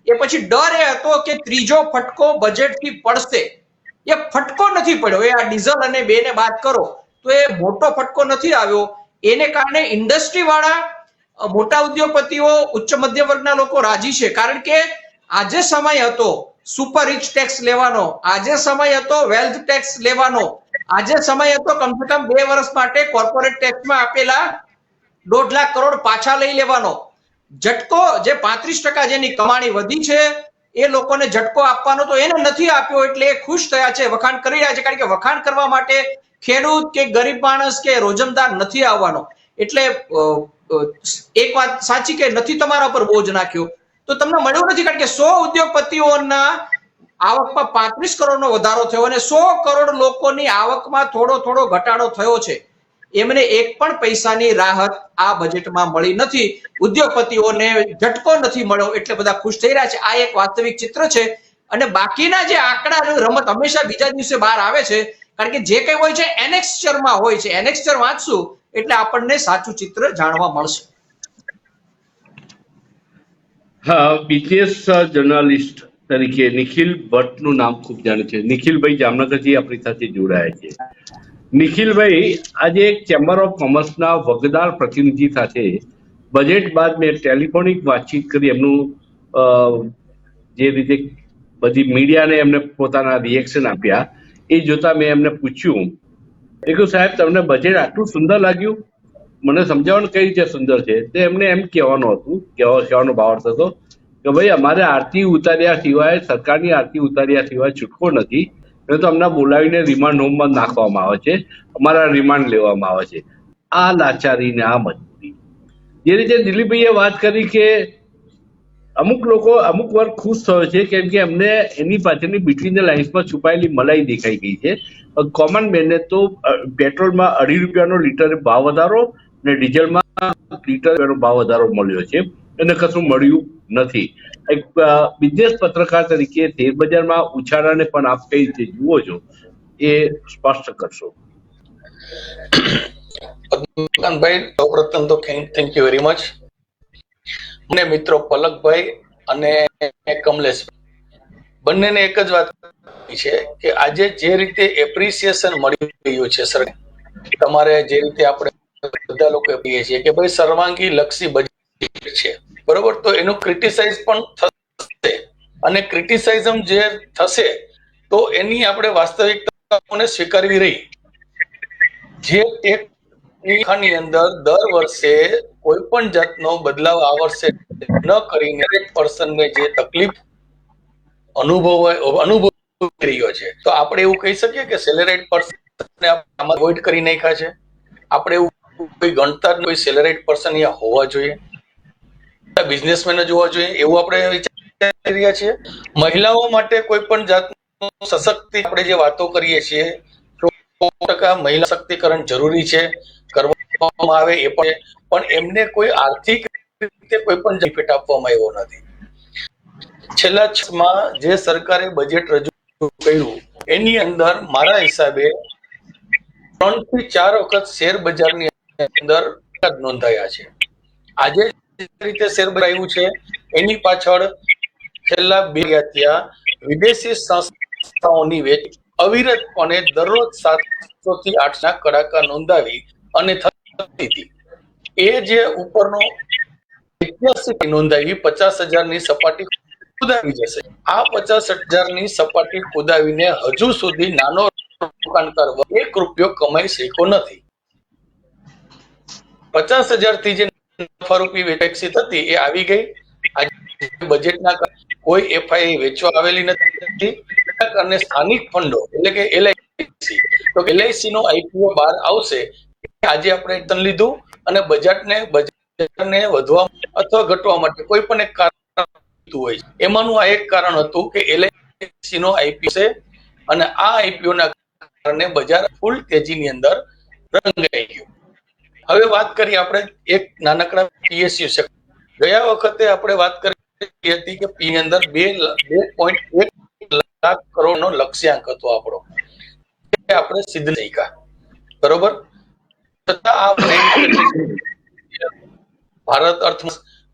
એ પછી ડર એ હતો કે ત્રીજો ફટકો બજેટથી પડશે. એ ફટકો નથી પડ્યો. એ આ ડીઝલ અને 2 ને બાદ કરો તો એ મોટો ફટકો નથી આવ્યો. એને કારણે ઇન્ડસ્ટ્રી વાળા, મોટા ઉદ્યોગપતિઓ, ઉચ્ચ મધ્ય વર્ગના લોકો રાજી છે. કારણ કે આજે સમય હતો સુપર રિચ ટેક્સ લેવાનો, આજે સમય હતો વેલ્થ ટેક્સ લેવાનો, આજે સમય હતો કમસે કમ 2 વર્ષ માટે કોર્પોરેટ ટેક્સમાં આપેલા 1.5 લાખ કરોડ પાછા લઈ લેવાનો. ઝટકો જે 35% જેની કમાણી વધી છે એ લોકોને ઝટકો આપવાનો તો એને નથી આપ્યો, એટલે એ ખુશ થયા છે, વખાણ કરી રહ્યા છે. કારણ કે વખાણ કરવા માટે ખેડૂત કે ગરીબ માણસ કે રોજમદાર નથી આવવાનો. એટલે એક વાત સાચી કે નથી તમારા પર બોજ નાખ્યો તો તમને મળ્યું નથી. કારણ કે 100 ઉદ્યોગપતિઓના આવકમાં 35 કરોડનો વધારો થયો અને 100 કરોડ લોકોની આવકમાં થોડો ઘટાડો થયો છે. એમને એક પણ પૈસાની રાહત આ બજેટમાં મળી નથી. ઉદ્યોગપતિઓને ઝટકો નથી મળ્યો એટલે બધા ખુશ થઈ રહ્યા છે. આ એક વાસ્તવિક ચિત્ર છે. અને બાકીના જે આંકડા રમત હંમેશા બીજા દિવસે બહાર આવે છે, કારણ કે જે કંઈ હોય છે એનેક્સ્ચરમાં હોય છે. એનેક્સ્ચર વાંચશું એટલે આપણને સાચું ચિત્ર જાણવા મળશે. હા, બિઝનેસ જર્નાલિસ્ટ તરીકે નિખિલ ભટ્ટનું નામ ખૂબ જાણે છે. નિખિલભાઈ જામનગરથી આપણી સાથે જોડાયા છે. નિખિલભાઈ, આજે એક ચેમ્બર ઓફ કોમર્સના વગદાર પ્રતિનિધિ સાથે બજેટ બાદ મેં ટેલિફોનિક વાતચીત કરી. એમનું અ, જે રીતે બધી મીડિયાને એમને પોતાના રિએક્શન આપ્યા એ જોતા મેં એમને પૂછ્યું, મેં કહ્યું સાહેબ તમને બજેટ આટલું સુંદર લાગ્યું, મને સમજાવવાનું કઈ રીતે સુંદર છે. તો એમને એમ કહેવાનું હતું, કહેવાનો ભાવાર્થ હતો કે ભાઈ અમારે આરતી ઉતાર્યા સિવાય, સરકારની આરતી ઉતાર્યા સિવાય છૂટકો નથી. તો અમને બોલાવીને રિમાન્ડ હોમમાં નાખવામાં આવે છે, અમારા રિમાન્ડ લેવામાં આવે છે. આ લાચારી ને આ મજબૂરી. જે રીતે દિલીપભાઈએ વાત કરી કે અમુક લોકો અમુક વર્ગ ખુશ થયો છે કેમ કે એમને એની પાછળની બિટવીન ધ લાઇન્સમાં છુપાયેલી મલાઈ દેખાઈ ગઈ છે. કોમન મેનને તો પેટ્રોલમાં 2.5 રૂપિયાનો લીટર ભાવ વધારો અને ડીઝલમાં લીટર ભાવ વધારો મળ્યો છે, એને કશું મળ્યું નથી. એક બિઝનેસ પત્રકાર તરીકે શેરબજારમાં ઉછાળાને પણ આપ કઈ રીતે જુઓ છો એ સ્પષ્ટ કરશો. પદ્મકાંતભાઈ, સૌપ્રથમ તો થેન્ક યુ વેરી મચ. મને મિત્રો પલકભાઈ અને કમલેશ બંનેને એક જ વાત છે કે આજે જે રીતે એપ્રિસિએશન મળી રહ્યું છે સર, તમારે જે રીતે આપણે બધા લોકો કહીએ છીએ કે ભાઈ સર્વાંગી લક્ષી બજેટ છે, બરોબર, તો એનું ક્રિટિસાઇઝ પણ થશે અને ક્રિટિસાઇઝમ જે થશે તો એની આપણે વાસ્તવિકતાઓને સ્વીકારવી રહી. જે ટેકની અંદર દર વર્ષે કોઈ પણ જાતનો બદલાવ આ વર્ષે ન કરીને પર્સનને જે તકલીફ અનુભવી રહ્યો છે, તો આપણે એવું કહી શકીએ કે સેલેરાઇડ પર્સનને આમાં અવોઇડ કરી નાખ્યા છે. આપણે એવું કોઈ ગણતર કોઈ સેલેરાઇડ પર્સન અહીંયા હોવા જોઈએ, બિઝનેસમેન જ હોવા જોઈએ એવું આપણે વિચારી રહ્યા છીએ. મહિલાઓ માટે કોઈ પણ જાતનું સશક્તિ આપણે જે વાતો કરીએ છીએ 100% મહિલા સશક્તિકરણ જરૂરી છે, કરવામાં આવે એ પણ એમને કોઈ આર્થિક રીતે કોઈ પણ બેનિફિટ આપવામાં આવ્યો નથી. છેલ્લા 6 માં જે સરકારે બજેટ રજૂ કર્યું એની અંદર મારા હિસાબે 3 થી 4 વખત શેર બજારની અંદર નોંધાયા છે. આજે જે રીતે શેર બજાર આવ્યું છે એની પાછળ છેલ્લા 2 ત્યાં વિદેશી સંસ્થાઓની વેચ અવિરતપણે દરરોજ 700 થી 800 કડાકા નોંધાવી અને થતી હતી. એ જે ઉપરનો ઐતિહાસિક નોંધાવી 50,000 ની સપાટી કુદાવી જશે. આ 50,000 ની સપાટી કુદાવીને હજુ સુધી નાનો રોકાણકાર ₹1 કમાઈ શક્યો નથી. 50,000 થી જે નફારૂપી વેચાક્ષિત હતી એ આવી ગઈ. આજે બજેટના કોઈ એફઆઈ વેચવા આવેલી નથી અને સ્થાનિક ફંડો એટલે કે એલઆઈસી, તો એલઆઈસી નો આઈપીઓ બહાર આવશે. આજે આપણે લીધું અને બજેટને વધવા અથવા ઘટવા માટે કોઈ પણ એક કારણ હોય, એમાંનું આ એક કારણ હતું કે એલઆઈસી નો આઈપીઓ છે અને આ આઈપીઓ ના કારણે બજાર ફૂલ તેજીની અંદર રંગાઈ ગયું. હવે વાત કરીએ આપણે એક નાનકડા પીએસયુ છે. ગયા વખતે આપણે વાત કરી હતી કે પી ની અંદર 2.1 લાખ કરોડનો લક્ષ્યાંક હતો આપણો, આપણે સિદ્ધ થઈ ગયા, બરોબર. છતાં આપણે ભારત અર્થ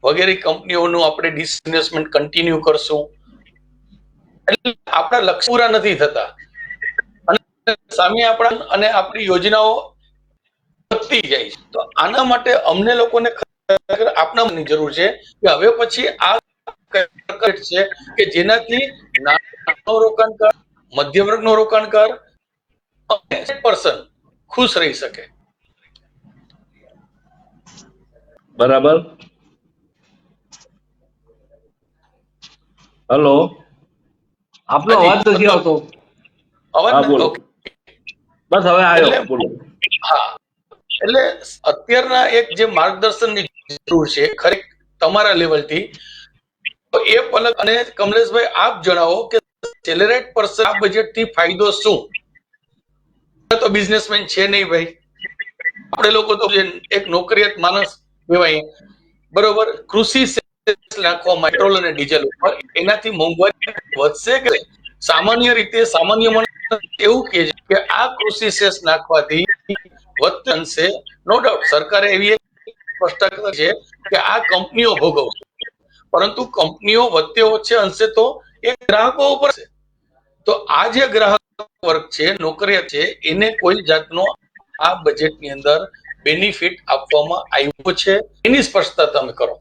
વગેરે કંપનીઓનું આપણે ડિસઇન્વેસ્ટમેન્ટ કન્ટિન્યુ કરશું, એટલે આપણા લક્ષ્ય પૂરા નથી થતા અને સામે આપણા અને આપણી યોજનાઓ વધતી જાય છે. તો આના માટે અમને લોકોને આપનાની જરૂર છે કે હવે પછી આ છે કે જેનાથી નાનો રોકાણકાર, મધ્ય વર્ગનો રોકાણકાર પર્સન ખુશ રહી શકે. બરાબર. હલો, આપનો અવાજ નથી આવતો. હા, બોલો. બસ હવે આવ્યો, બોલો. હા, એટલે અત્યારના એક જે માર્ગદર્શનની જરૂર છે ખરેખર તમારા લેવલથી, તો એ પલક અને કમલેશભાઈ આપ જણાવો કે સેલેરાઇડ પર્સન આ બજેટથી ફાયદો શું? તો બિઝનેસમેન છે નહીં ભાઈ, આપણે લોકો તો એક નોકરિયાત માણસ કહેવાય, બરોબર. કૃષિ નાખવામાં પેટ્રોલ અને ડીઝલ ઉપર એનાથી મોંઘવારી વધશે કે સામાન્ય રીતે સામાન્ય માણસ એવું કહે છે કે આ કૃષિ સેસ નાખવાથી વધશે. નો ડાઉટ સરકારે એવી સ્પષ્ટતા છે કે આ કંપનીઓ ભોગવશે, પરંતુ કંપનીઓ વચ્ચે ઓછે અંશે તો એ ગ્રાહકો ઉપર છે. તો આ જે ગ્રાહક વર્ગ છે, નોકરિયાત છે, એને કોઈ જાતનો આ બજેટની અંદર બેનિફિટ આપવામાં આવ્યો છે, એની સ્પષ્ટતા તમે કરો.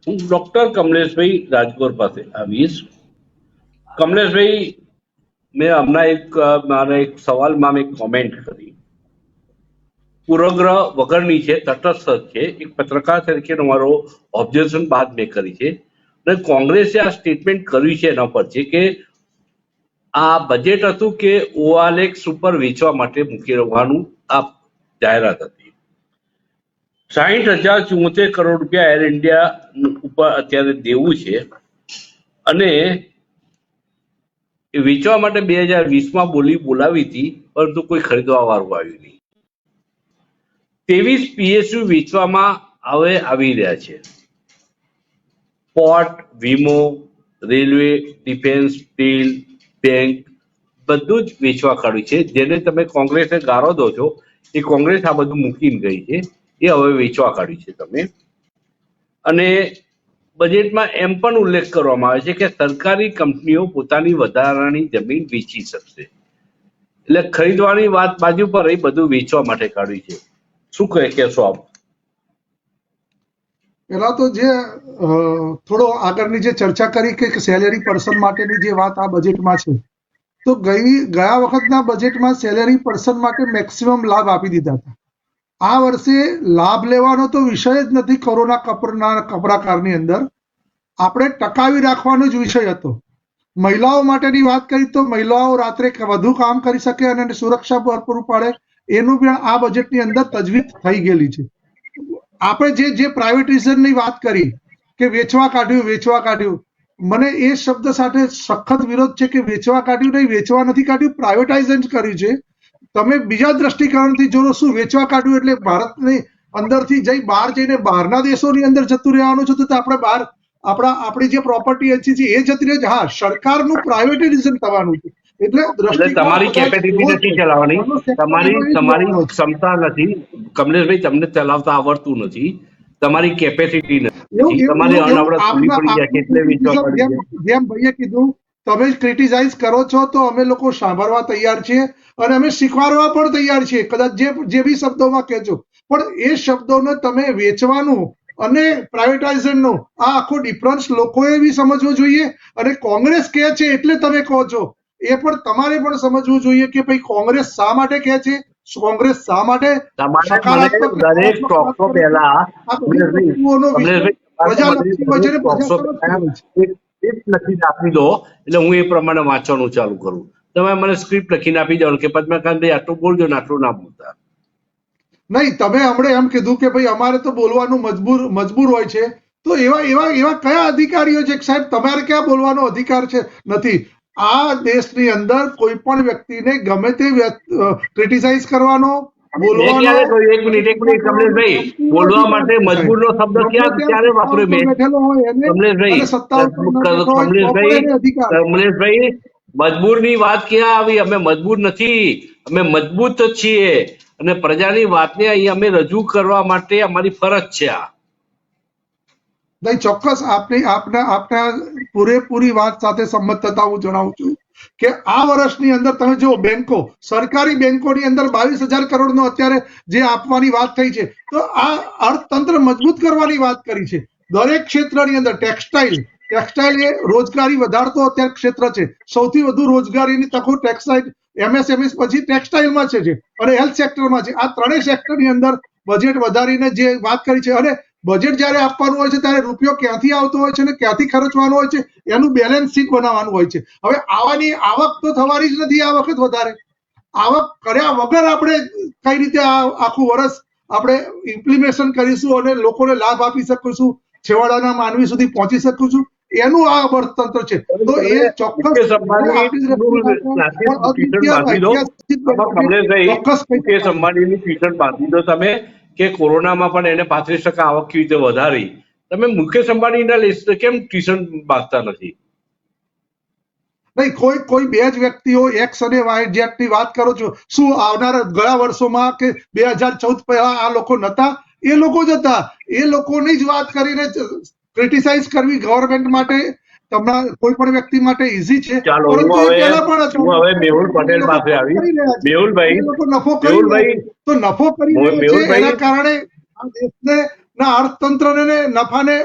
હું ડોક્ટર કમલેશભાઈ રાજગોર પાસે આવીશ. કમલેશભાઈ, મેં હમણાં મારા એક સવાલમાં મેં કોમેન્ટ કરી, પૂર્વગ્રહ વગરની છે, તટસ્થ છે, એક પત્રકાર તરીકે મારો ઓબ્ઝર્વેશન બાદ મેં કરી છે. અને કોંગ્રેસે આ સ્ટેટમેન્ટ કર્યું છે એના પર છે કે આ બજેટ હતું કે ઓઆરએક્સ ઉપર વેચવા માટે મૂકી રહેવાનું આ જાહેરાત હતી. 60,074 કરોડ રૂપિયા એર ઇન્ડિયા ઉપર અત્યારે દેવું છે અને એ વેચવા માટે 2020માં બોલાવી હતી, પરંતુ કોઈ ખરીદવા વાળું આવ્યું નહીં. 23 PSU વેચવામાં હવે આવી રહ્યા છે. પોર્ટ, વીમો, રેલવે, ડિફેન્સ, સ્ટીલ, બેંક બધું જ વેચવા કાઢ્યું છે. જેને તમે કોંગ્રેસને ગાળો દો છો એ કોંગ્રેસ આ બધું મૂકીને ગઈ છે, એ હવે વેચવા કાઢ્યું છે તમે. અને બજેટમાં એમ પણ ઉલ્લેખ કરવામાં આવે છે કે સરકારી કંપનીઓ પોતાની વધારાની જમીન વેચી શકશે. એટલે ખરીદવાની વાત બાજુ પર રહી, બધું વેચવા માટે કાઢ્યું છે. શું કહેશો આપ? પેલા તો જે થોડો આગળની જે ચર્ચા કરી કે સેલેરી પર્સન માટેની જે વાત આ બજેટમાં છે, તો ગયા વખતના બજેટમાં સેલેરી પર્સન માટે મેક્સિમમ લાભ આપી દીધા હતા. આ વર્ષે લાભ લેવાનો તો વિષય જ નથી. કોરોના કપરાકાળની અંદર આપણે ટકાવી રાખવાનો જ વિષય હતો. મહિલાઓ માટેની વાત કરી તો મહિલાઓ રાત્રે વધુ કામ કરી શકે અને સુરક્ષા પૂરું પાડે એનું પણ આ બજેટની અંદર તજવીજ થઈ ગયેલી છે. આપણે જે પ્રાઇવેટાઇઝેશનની વાત કરી કે વેચવા કાઢ્યું, મને એ શબ્દ સાથે સખત વિરોધ છે કે વેચવા કાઢ્યું નહીં, વેચવા નથી કાઢ્યું, પ્રાઇવેટાઇઝેશન કર્યું છે. તમે બીજા દ્રષ્ટિકોણથી જો શું વેચવા કાઢ્યું એટલે ભારતની અંદરથી જઈ બહાર જઈને બહારના દેશોની અંદર જતું રહેવાનું છે, તો આપણે બહાર આપણી જે પ્રોપર્ટી છે એ જતી રહે છે. હા, સરકારનું પ્રાઇવેટાઇઝેશન થવાનું છે. એટલે તમારી કેપેસિટી નથી ચલાવવાની, તમારી ક્ષમતા નથી. કમલેશભાઈ, તમને ચલાવતા આવડતું નથી, તમારી કેપેસિટી નથી, તમારી અનાવરત પૂરી પડી જાય છે એટલે વેચવા કાઢી છે. જેમ ભાઈએ કીધું, તમે ક્રિટિસાઇઝ કરો છો તો અમે લોકો સાંભળવા તૈયાર છીએ અને અમે સ્વીકારવા પણ તૈયાર છીએ, કદાચ જે બી શબ્દોમાં કહેજો. પણ એ શબ્દોને તમે વેચવાનું અને પ્રાઇવેટાઇઝેશનનું આ આખો ડિફરન્સ લોકોએ બી સમજવો જોઈએ. અને કોંગ્રેસ કહે છે એટલે તમે કહો છો, એ પણ તમારે પણ સમજવું જોઈએ કે ભાઈ કોંગ્રેસ શા માટે કહે છે, કોંગ્રેસ શા માટે સકારાત્મક દરેક ટોકશો પહેલા લખીને આપી દો એટલે હું એ પ્રમાણે વાંચવાનું ચાલુ કરું. તમે મને સ્ક્રિપ્ટ લખીને આપી દો કે પદ્મકાંતભાઈ આટલું બોલજો ને આટલું ના બોલતા. નહીં, તમે હમણાં એમ કીધું કે ભાઈ અમારે તો બોલવાનું મજબૂર હોય છે, તો એવા કયા અધિકારીઓ છે સાહેબ? તમારે ક્યાં બોલવાનો અધિકાર છે? નથી. આ દેશની અંદર કોઈ પણ વ્યક્તિને ગમે તે ક્રિટિસાઇઝ કરવાનો, બોલવાનો. એક મિનિટ કમલેશભાઈ, બોલવા માટે મજબૂરનો શબ્દ ક્યારે વાપર્યો મેં? કમલેશભાઈ, મજબૂરની વાત ક્યાં આવી? અમે મજબૂર નથી, અમે મજબૂત છીએ અને પ્રજાની વાતને અહીં અમે રજૂ કરવા માટે અમારી ફરજ છે. આ નહીં, ચોક્કસ આપના પૂરેપૂરી વાત સાથે સંમત થતા હું જણાવું છું કે આ વર્ષની અંદર તમે જો બેંકો, સરકારી બેંકોની અંદર 22,000 કરોડનો અત્યારે જે આપવાની વાત થઈ છે, તો આ અર્થતંત્ર મજબૂત કરવાની વાત કરી છે. દરેક ક્ષેત્રની અંદર ટેક્સટાઇલ એ રોજગારી વધારતો અત્યારે ક્ષેત્ર છે. સૌથી વધુ રોજગારીની તકો ટેક્સટાઇલ, MSME પછી ટેક્સટાઇલમાં છે અને હેલ્થ સેક્ટરમાં છે. આ ત્રણેય સેક્ટરની અંદર બજેટ વધારીને જે વાત કરી છે, અને બજેટ જ્યારે આપવાનું હોય છે ત્યારે રૂપિયો ક્યાંથી આવતો હોય છે અને ક્યાંથી ખર્ચવાનો હોય છે એનું બેલેન્સ શીટ બનાવવાનું હોય છે. હવે આવક તો થવાની જ નથી આ વખત વધારે. આવક કર્યા વગર આપણે કઈ રીતે આખું વર્ષ આપણે ઇમ્પ્લિમેશન કરીશું અને લોકોને લાભ આપી શકીશું, છેવાડાના માનવી સુધી પહોંચી શકીશું, એનું આ અર્થતંત્ર છે. તો એ ચોક્કસ મુકેશ અંબાણીની ટ્વિટર બાંધી દો તમે કે કોરોનામાં પણ એને 35% આવક કેવી રીતે વધારી. તમે મુકેશ અંબાણીના કેમ ટ્યુશન બાંધતા નથી? નહીં, કોઈ બે જ વ્યક્તિઓ એક્સ અને વાય જેટની વાત કરો છો. શું આવનારા ગયા વર્ષોમાં કે 2014 પહેલા આ લોકો નતા? એ લોકો જ હતા. એ લોકોની જ વાત કરીને ક્રિટિસાઇઝ કરવી ગવર્મેન્ટ માટે, તમારા કોઈ પણ વ્યક્તિ માટે ઈઝી છે, ચાલો પરંતુ એ પહેલા પણ હતા. હું હવે મેહુલ પટેલ પાસે આવી. મેહુલભાઈ, એ લોકો નફો કરી મેહુલભાઈ, રહ્યા છે. તો નફો કરી રહ્યા છે મેહુલભાઈ, એના કારણે આ દેશને ના અર્થતંત્રને નફાને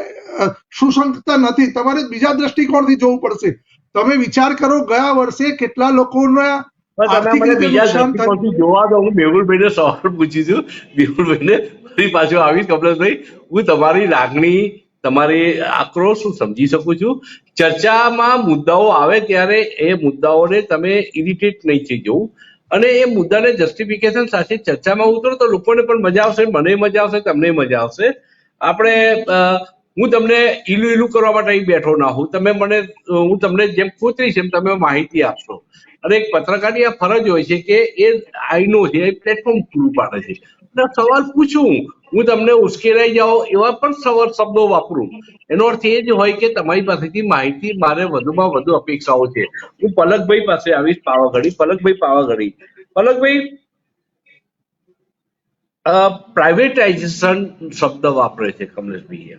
સુસંગતતા નથી. તમારે બીજા દ્રષ્ટિકોણથી જોવું પડશે. તમે વિચાર કરો, ગયા વર્ષે કેટલા લોકોના તમે આર્થિક મને રીતે બીજા નુકસાન થયું. દ્રષ્ટિકોણથી જોવા દો. હું મેહુલભાઈને સવાલ પૂછીશું. મેહુલભાઈને ફરી પાછો આવીશ. કમલેશભાઈ, હું તમારી લાગણી, તમારી આક્રોશ હું સમજી શકું છું. ચર્ચામાં મુદ્દાઓ આવે ત્યારે એ મુદ્દાઓને તમે ઇરિટેટ નહીં થઈ જવું, અને એ મુદ્દાને જસ્ટિફિકેશન સાથે ચર્ચામાં ઉતરો તો લોકોને પણ મજા આવશે, મને મજા આવશે, તમને મજા આવશે. આપણે હું તમને ઈલું કરવા માટે અહીં બેઠો ના હું. હું તમને જેમ પૂછીશ એમ તમે માહિતી આપશો. અને એક પત્રકારની આ ફરજ હોય છે કે એ આઈનો છે, એ પ્લેટફોર્મ પૂરું પાડે છે. સવાલ પૂછું, હું તમને ઉશ્કેરાઈ જાઓ એવા પણ શબ્દો વાપરું, એનો અર્થ એ જ હોય કે તમારી પાસેથી માહિતી મારે વધુમાં વધુ અપેક્ષાઓ છે. હું પલકભાઈ પાસે આવીશ, પાવાગઢી. પાવાગઢી, પલકભાઈ, પ્રાઇવેટાઇઝેશન શબ્દ વાપરે છે કમલેશભાઈએ.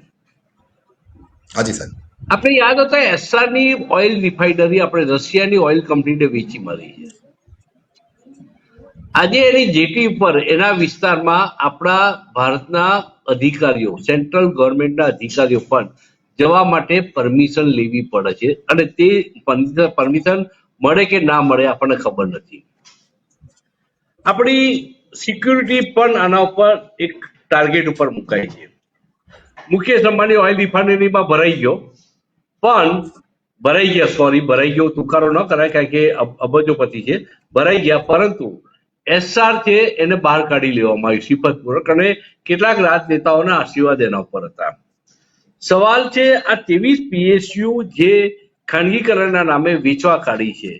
હાજી સાહેબ. આપણે યાદ હતા એસ્સારની ઓઇલ રિફાઇનરી આપણે રશિયાની ઓઇલ કંપનીને વેચી મળી છે. આજે એની જેટી ઉપર એના વિસ્તારમાં આપણા ભારતના અધિકારીઓ, સેન્ટ્રલ ગવર્મેન્ટના અધિકારીઓ પણ જવા માટે પરમિશન લેવી પડે છે, અને તે પરમિશન મળે કે ના મળે આપણને ખબર નથી. આપણી સિક્યુરિટી પણ આના ઉપર એક ટાર્ગેટ ઉપર મુકાય છે. મુકેશ અંબાણી ઓઇલ રિફાઇનરીમાં ભરાઈ ગયો, ભરાઈ ગયો તુકારો ન કરાય, કારણ કે અબજોપતિ છે, ભરાઈ ગયા, પરંતુ એસઆર છે એને બહાર કાઢી લેવામાં આવ્યું સિફતપૂર્વક, અને કેટલાક રાજનેતાઓના આશીર્વાદ એના ઉપર હતા. સવાલ છે, આ 23 PSU જે ખાનગીકરણના નામે વેચવા કાઢી છે,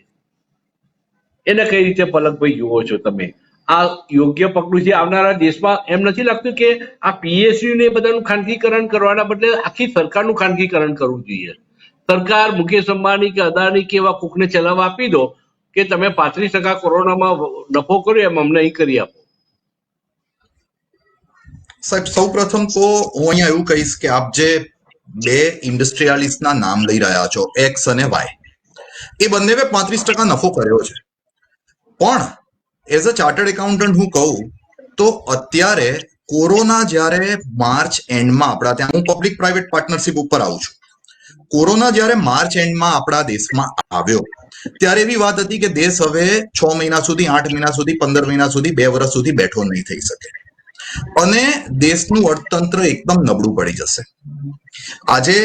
એને કઈ રીતે પલકભાઈ જુઓ છો તમે? આ યોગ્ય પગલું છે આવનારા દેશમાં? એમ નથી લાગતું કે આ PSU ને બધાનું ખાનગીકરણ કરવાના બદલે આખી સરકારનું ખાનગીકરણ કરવું જોઈએ? સરકાર મુકેશ અંબાણી કે અદાણી કે એવા કોકને ચલાવવા આપી દો કે તમે 35% કોરોનામાં નફો કર્યો એમ અમને અહીં કરી આપો. સાહેબ, સૌ પ્રથમ તો હું અહીંયા એવું કહીશ કે આપ જે બે ઇન્ડસ્ટ્રીયાલિસ્ટના નામ લઈ રહ્યા છો, એક્સ અને વાય, એ બંને 35% નફો કર્યો છે. પણ એઝ અ ચાર્ટર્ડ એકાઉન્ટન્ટ હું કહું તો અત્યારે કોરોના જ્યારે માર્ચ એન્ડમાં આપણા ત્યાં, હું પબ્લિક પ્રાઇવેટ પાર્ટનરશિપ ઉપર આવું છું, કોરોના જ્યારે માર્ચ એન્ડમાં આપણા દેશમાં આવ્યો ત્યારે એવી વાત હતી કે દેશ હવે 6 મહિના સુધી, 8 મહિના સુધી, 15 મહિના સુધી, 2 વર્ષ સુધી બેઠો નહીં થઈ શકે, અને દેશનું અર્થતંત્ર એકદમ નબળું પડી જશે. આજે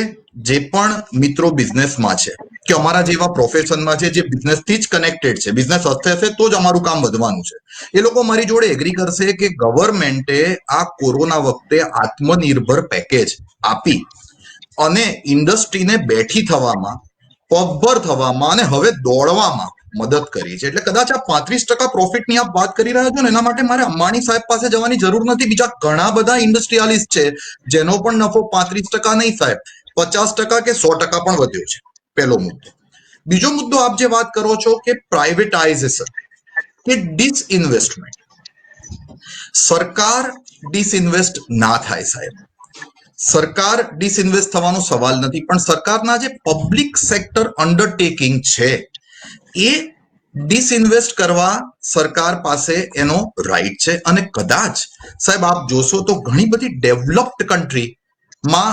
જે પણ મિત્રો બિઝનેસમાં છે કે અમારા જેવા પ્રોફેશનમાં છે, જે બિઝનેસથી જ કનેક્ટેડ છે, બિઝનેસ હશે તો જ અમારું કામ વધવાનું છે, એ લોકો મારી જોડે એગ્રી કરશે કે ગવર્મેન્ટે આ કોરોના વખતે આત્મનિર્ભર પેકેજ આપી અને ઇન્ડસ્ટ્રીને બેઠી થવામાં, પગભર થવામાં અને હવે દોડવામાં મદદ કરી છે. એટલે કદાચ આ 35% પ્રોફિટની આપ વાત કરી રહ્યા છો ને, એના માટે મારે અંબાણી સાહેબ પાસે જવાની જરૂર નથી. બીજા ઘણા બધા ઇન્ડસ્ટ્રીયાલિસ્ટ છે જેનો પણ નફો 35% નહીં સાહેબ, 50% કે 100% પણ વધ્યો છે. પહેલો મુદ્દો. બીજો મુદ્દો, આપ જે વાત કરો છો કે પ્રાઇવેટાઇઝેશન કે ડિસઇન્વેસ્ટમેન્ટ, સરકાર ડિસઇન્વેસ્ટ ના થાય સાહેબ. સરકાર ડિસઇન્વેસ્ટ થવાનો સવાલ નથી, પણ સરકારના જે પબ્લિક સેક્ટર અન્ડરટેકિંગ છે એ ડિસઇન્વેસ્ટ કરવા સરકાર પાસે એનો રાઈટ છે. અને કદાચ સાહેબ આપ જોશો તો ઘણી બધી ડેવલપ્ડ કન્ટ્રીમાં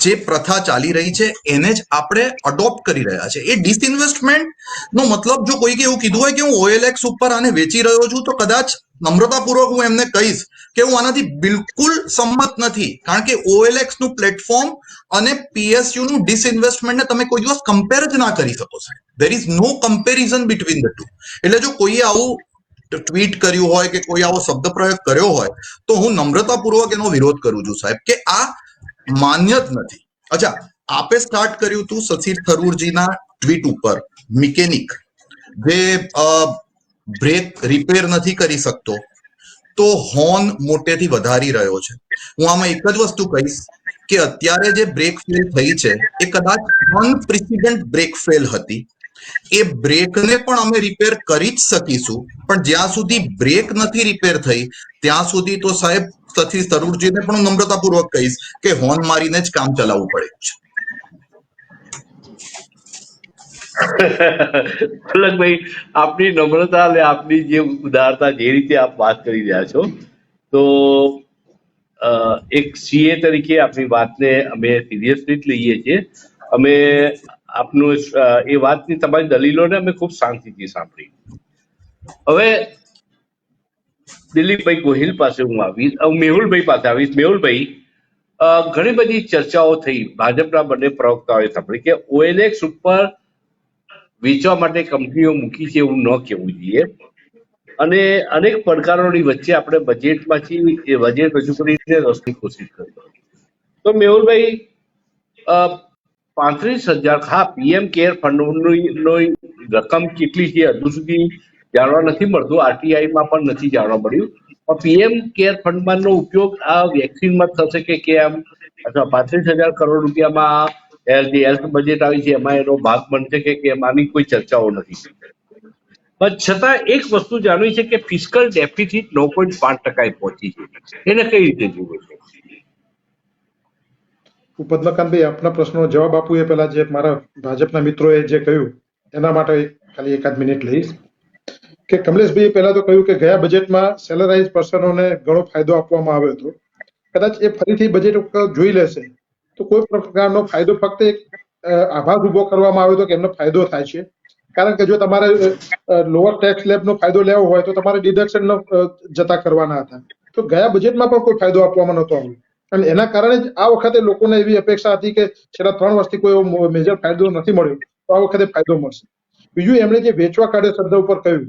જે પ્રથા ચાલી રહી છે એને જ આપણે અડોપ્ટ કરી રહ્યા છે. એ ડિસઇન્વેસ્ટમેન્ટ નો મતલબ, જો કોઈકે એવું કીધું હોય કે હું OLX ઉપર આને વેચી રહ્યો છું, તો કદાચ નમ્રતાપૂર્વક હું એમને કહીશ કે હું આનાથી બિલકુલ સંમત નથી, કારણ કે OLX નું પ્લેટફોર્મ અને PSU નું ડિસઇન્વેસ્ટમેન્ટને તમે કોઈ દિવસ કમ્પેર જ ના કરી શકો સાહેબ. There is no comparison between the two. એટલે જો કોઈએ આવું ટ્વીટ કર્યું હોય કે કોઈ આવો શબ્દ પ્રયોગ કર્યો હોય તો હું નમ્રતાપૂર્વક એનો વિરોધ કરું છું સાહેબ, કે આ માન્ય જ નથી. અચ્છા, આપે સ્ટાર્ટ કર્યું હતું શશી થરૂરજીના ટ્વીટ ઉપર, મિકેનિક જે બ્રેક રિપેર નથી કરી શકતો તો હોર્ન મોટેથી વધારી રહ્યો છે. હું આમાં એક જ વસ્તુ કહીશ કે અત્યારે જે બ્રેક ફેલ થઈ છે એ કદાચ અનપ્રેસિડન્ટ બ્રેક ફેલ હતી, એ બ્રેકને પણ અમે રિપેર કરી જ શકીશું, પણ જ્યાં સુધી બ્રેક નથી રિપેર થઈ ત્યાં સુધી તો સાહેબ સતીશ તરૂરજીને પણ હું નમ્રતાપૂર્વક કહીશ કે હોર્ન મારીને જ કામ ચલાવવું પડે છે. પલકભાઈ, આપની નમ્રતા અને આપની જે ઉદારતા, જે રીતે આપ વાત કરી રહ્યા છો, તો એક સીએ તરીકે આપની વાતને અમે સિરિયસલી જ લઈએ છીએ. અમે આપનું એ વાતની તમારી દલીલોને અમે ખૂબ શાંતિથી સાંભળી. હવે દિલીપભાઈ ગોહિલ પાસે હું આવીશ, મેહુલભાઈ પાસે આવીશ. મેહુલભાઈ, ઘણી બધી ચર્ચાઓ થઈ, ભાજપના બંને પ્રવક્તાઓએ સાંભળી કે OLX ઉપર વેચવા માટે કંપનીઓ મૂકી છે એવું ન કહેવું જોઈએ, અને અનેક પડકારોની વચ્ચે આપણે બજેટમાંથી એ બજેટ રજૂ કરીને રસની કોશિશ કરી. તો મેહુલભાઈ, 35,000, હા, PM કેર ફંડની રકમ કેટલી છે હજુ સુધી જાણવા નથી મળતું, RTIમાં પણ નથી જાણવા મળ્યું. પણ PM કેર ફંડમાંનો ઉપયોગ આ વેક્સિનમાં થશે કે કેમ, અથવા 35,000 કરોડ રૂપિયામાં જે હેલ્થ બજેટ આવી છે એમાં એનો ભાગ બનશે કે કેમ, આની કોઈ ચર્ચાઓ નથી. પણ છતાં એક વસ્તુ જાણવી છે કે ફિસ્કલ ડેફિસિટ 9.5% પહોંચી છે, એને કઈ રીતે જુએ છે? હું પદ્મકાંતભાઈ આપના પ્રશ્નનો જવાબ આપું એ પહેલા જે મારા ભાજપના મિત્રોએ જે કહ્યું એના માટે ખાલી એકાદ મિનિટ લઈશ કે કમલેશભાઈએ પહેલા તો કહ્યું કે ગયા બજેટમાં સેલરાઇઝ પર્સનોને ઘણો ફાયદો આપવામાં આવ્યો હતો. કદાચ એ ફરીથી બજેટ જોઈ લેશે તો કોઈ પ્રકારનો ફાયદો ફક્ત એક આભાસ ઉભો કરવામાં આવ્યો હતો કે એમનો ફાયદો થાય છે. કારણ કે જો તમારે લોઅર ટેક્સ સ્લેબનો ફાયદો લેવો હોય તો તમારે ડિડક્શન જતા કરવાના હતા. તો ગયા બજેટમાં પણ કોઈ ફાયદો આપવામાં નહોતો આવ્યો, અને એના કારણે જ આ વખતે લોકોને એવી અપેક્ષા હતી કે છેલ્લા 3 વર્ષથી કોઈ એવો મેજર ફાયદો નથી મળ્યો, તો આ વખતે ફાયદો મળશે. બીજું એમણે જે વેચવા કાઢ્યો શબ્દ ઉપર કહ્યું,